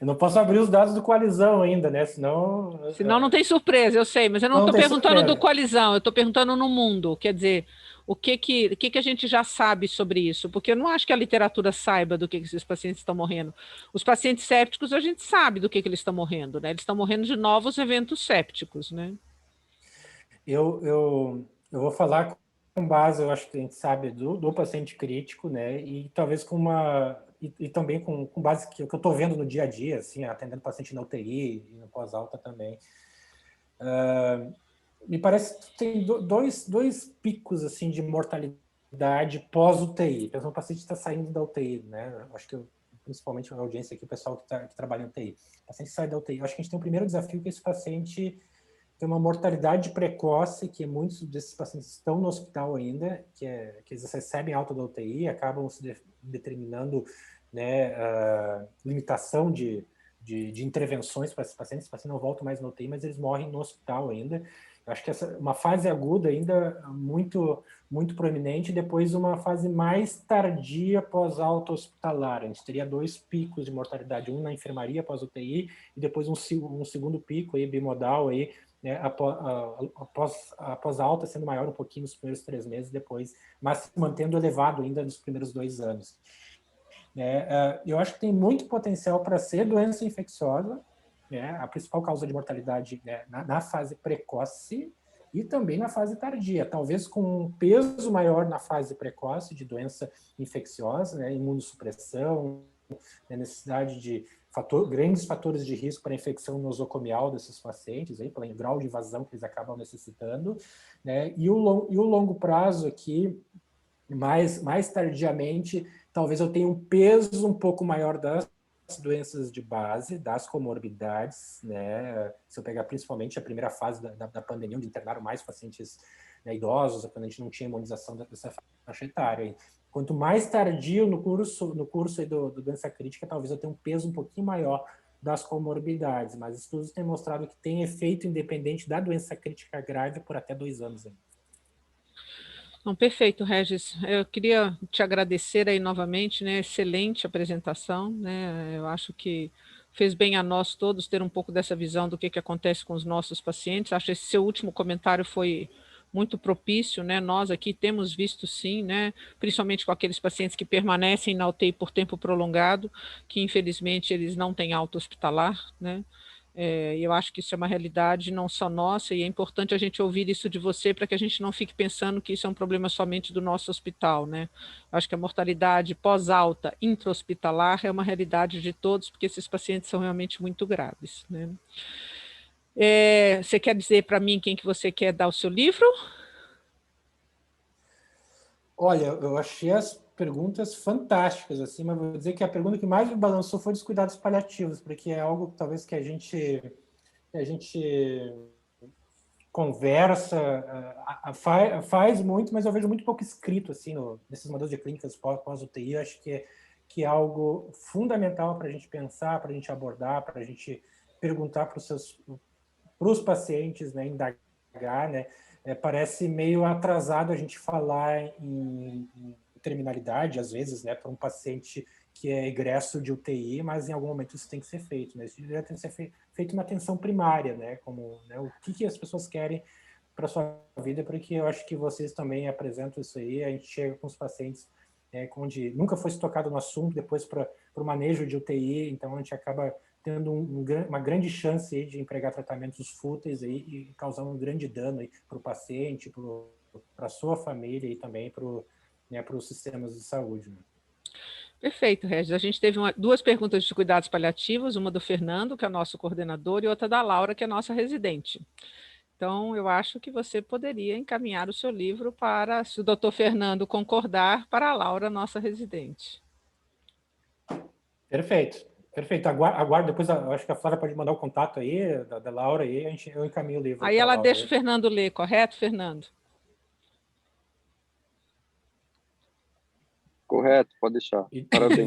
S2: Eu não posso abrir os dados do Coalizão ainda, né?
S1: Senão não tem surpresa, eu sei, mas eu não
S2: não
S1: estou
S2: tem
S1: perguntando do
S2: surpresa.
S1: Coalizão, eu estou perguntando no mundo. Quer dizer, o que a gente já sabe sobre isso? Porque eu não acho que a literatura saiba do que esses pacientes estão morrendo. Os pacientes sépticos, a gente sabe do que eles estão morrendo, né? Eles estão morrendo de novos eventos sépticos, né?
S2: Eu vou falar com base, eu acho que a gente sabe, do paciente crítico, né? E talvez com uma. E também com base que eu estou vendo no dia a dia, assim, atendendo paciente na UTI e no pós-alta também. Me parece que tem dois picos assim de mortalidade pós-UTI. O paciente está saindo da UTI, né? Acho que principalmente a audiência aqui, o pessoal que trabalha em UTI. O paciente sai da UTI. Eu acho que a gente tem um primeiro desafio que esse paciente tem uma mortalidade precoce, que muitos desses pacientes estão no hospital ainda, que eles recebem alta da UTI, acabam se determinando, né, limitação de intervenções para esses pacientes não voltam mais na UTI, mas eles morrem no hospital ainda. Eu acho que uma fase aguda ainda muito, muito proeminente, e depois uma fase mais tardia pós-alta hospitalar. A gente teria dois picos de mortalidade, um na enfermaria pós-UTI e depois um segundo pico aí, bimodal, aí, né, após a alta sendo maior um pouquinho nos primeiros 3 meses, depois, mas se mantendo elevado ainda nos primeiros 2 anos. Eu acho que tem muito potencial para ser doença infecciosa, né, a principal causa de mortalidade, né, na fase precoce e também na fase tardia, talvez com um peso maior na fase precoce de doença infecciosa, né, imunossupressão, né, necessidade de grandes fatores de risco para infecção nosocomial desses pacientes, aí, pelo grau de invasão que eles acabam necessitando, né, e o longo prazo aqui, mais tardiamente, talvez eu tenha um peso um pouco maior das doenças de base, das comorbidades, né? Se eu pegar principalmente a primeira fase da pandemia, onde internaram mais pacientes, né, idosos, quando a gente não tinha imunização dessa faixa etária. Quanto mais tardio no curso aí do doença crítica, talvez eu tenha um peso um pouquinho maior das comorbidades, mas estudos têm mostrado que tem efeito independente da doença crítica grave por até 2 anos ainda.
S1: Não, perfeito, Regis. Eu queria te agradecer aí novamente, né? Excelente apresentação, né? Eu acho que fez bem a nós todos ter um pouco dessa visão do que acontece com os nossos pacientes. Acho que esse seu último comentário foi muito propício, né? Nós aqui temos visto sim, né? Principalmente com aqueles pacientes que permanecem na UTI por tempo prolongado, que infelizmente eles não têm alta hospitalar, né? Eu acho que isso é uma realidade não só nossa, e é importante a gente ouvir isso de você para que a gente não fique pensando que isso é um problema somente do nosso hospital, né? Acho que a mortalidade pós-alta intra-hospitalar é uma realidade de todos, porque esses pacientes são realmente muito graves, né? Você quer dizer para mim quem que você quer dar o seu livro?
S2: Olha, eu achei as perguntas fantásticas, assim, mas vou dizer que a pergunta que mais me balançou foi dos cuidados paliativos, porque é algo talvez que a gente conversa, faz muito, mas eu vejo muito pouco escrito assim nesses modelos de clínicas pós-UTI. Eu acho que é algo fundamental para a gente pensar, para a gente abordar, para a gente perguntar para os pacientes, né, indagar, né? Parece meio atrasado a gente falar em terminalidade, às vezes, né, para um paciente que é egresso de UTI, mas em algum momento isso tem que ser feito, né? Isso deveria ter que ser feito uma atenção primária, né? Como, né, o que as pessoas querem para sua vida, porque eu acho que vocês também apresentam isso aí, a gente chega com os pacientes onde nunca foi tocado no assunto, depois para o manejo de UTI, então a gente acaba tendo uma grande chance aí de empregar tratamentos fúteis aí, e causar um grande dano para o paciente, para a sua família e também para os sistemas de saúde, né?
S1: Perfeito, Regis. A gente teve duas perguntas de cuidados paliativos, uma do Fernando, que é o nosso coordenador, e outra da Laura, que é a nossa residente. Então, eu acho que você poderia encaminhar o seu livro para, se o doutor Fernando concordar, para a Laura, nossa residente.
S2: Perfeito. Perfeito. Aguardo, depois eu acho que a Flávia pode mandar o contato aí, da Laura, aí eu encaminho o livro
S1: Aí
S2: para a
S1: ela
S2: Laura.
S1: deixa o Fernando ler, correto, Fernando?
S3: Correto, pode deixar. Parabéns.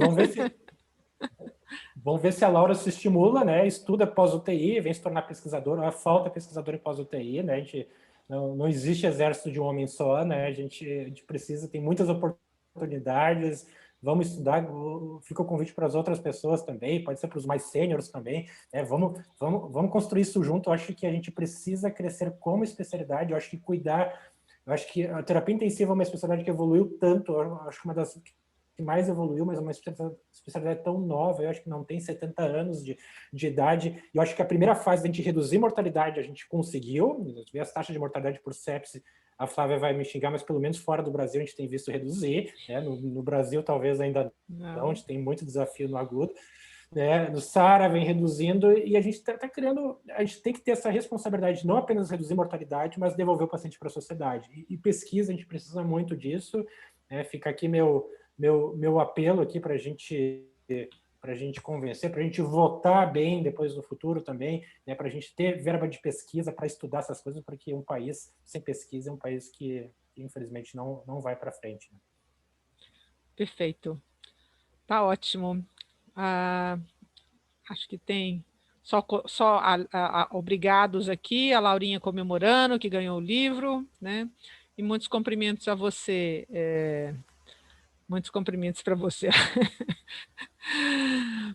S2: Vamos ver se a Laura se estimula, né? Estuda pós-UTI, vem se tornar pesquisadora, falta pesquisadora em pós-UTI, né? A gente, não existe exército de um homem só, né? A gente precisa, tem muitas oportunidades, vamos estudar, fica o convite para as outras pessoas também, pode ser para os mais sêniores também, né? Vamos construir isso junto. Eu acho que a gente precisa crescer como especialidade, eu acho que eu acho que a terapia intensiva é uma especialidade que evoluiu tanto, eu acho que uma das que mais evoluiu, mas é uma especialidade tão nova, eu acho que não tem 70 anos de idade, e eu acho que a primeira fase de a gente reduzir mortalidade, a gente conseguiu, ver as taxas de mortalidade por sepse, a Flávia vai me xingar, mas pelo menos fora do Brasil a gente tem visto reduzir, né? No Brasil talvez ainda não, a gente tem muito desafio no agudo, né? No SARA vem reduzindo, e a gente está criando, a gente tem que ter essa responsabilidade de não apenas reduzir mortalidade, mas devolver o paciente para a sociedade, e pesquisa, a gente precisa muito disso, né? Fica aqui meu apelo aqui para a gente convencer, para a gente votar bem depois no futuro também, né, para a gente ter verba de pesquisa para estudar essas coisas, porque um país sem pesquisa é um país que infelizmente não vai para frente, né?
S1: Perfeito. Tá ótimo. Acho que tem só obrigados aqui, a Laurinha comemorando que ganhou o livro, né? E muitos cumprimentos a você. Muitos cumprimentos para você.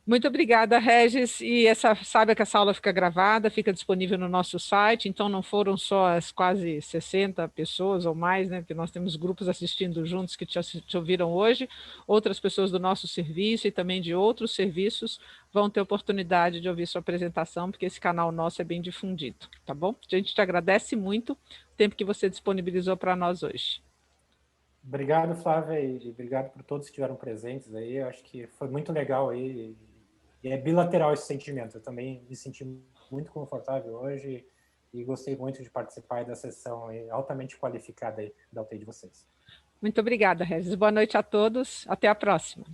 S1: Muito obrigada, Regis. E saiba que essa aula fica gravada, fica disponível no nosso site, então não foram só as quase 60 pessoas ou mais, né? Porque nós temos grupos assistindo juntos que te ouviram hoje, outras pessoas do nosso serviço e também de outros serviços vão ter oportunidade de ouvir sua apresentação, porque esse canal nosso é bem difundido, tá bom? A gente te agradece muito o tempo que você disponibilizou para nós hoje.
S2: Obrigado, Flávia, e obrigado por todos que estiveram presentes aí. Eu acho que foi muito legal aí, e é bilateral esse sentimento. Eu também me senti muito confortável hoje e gostei muito de participar da sessão aí, altamente qualificada aí da UTI de vocês.
S1: Muito obrigada, Regis. Boa noite a todos. Até a próxima.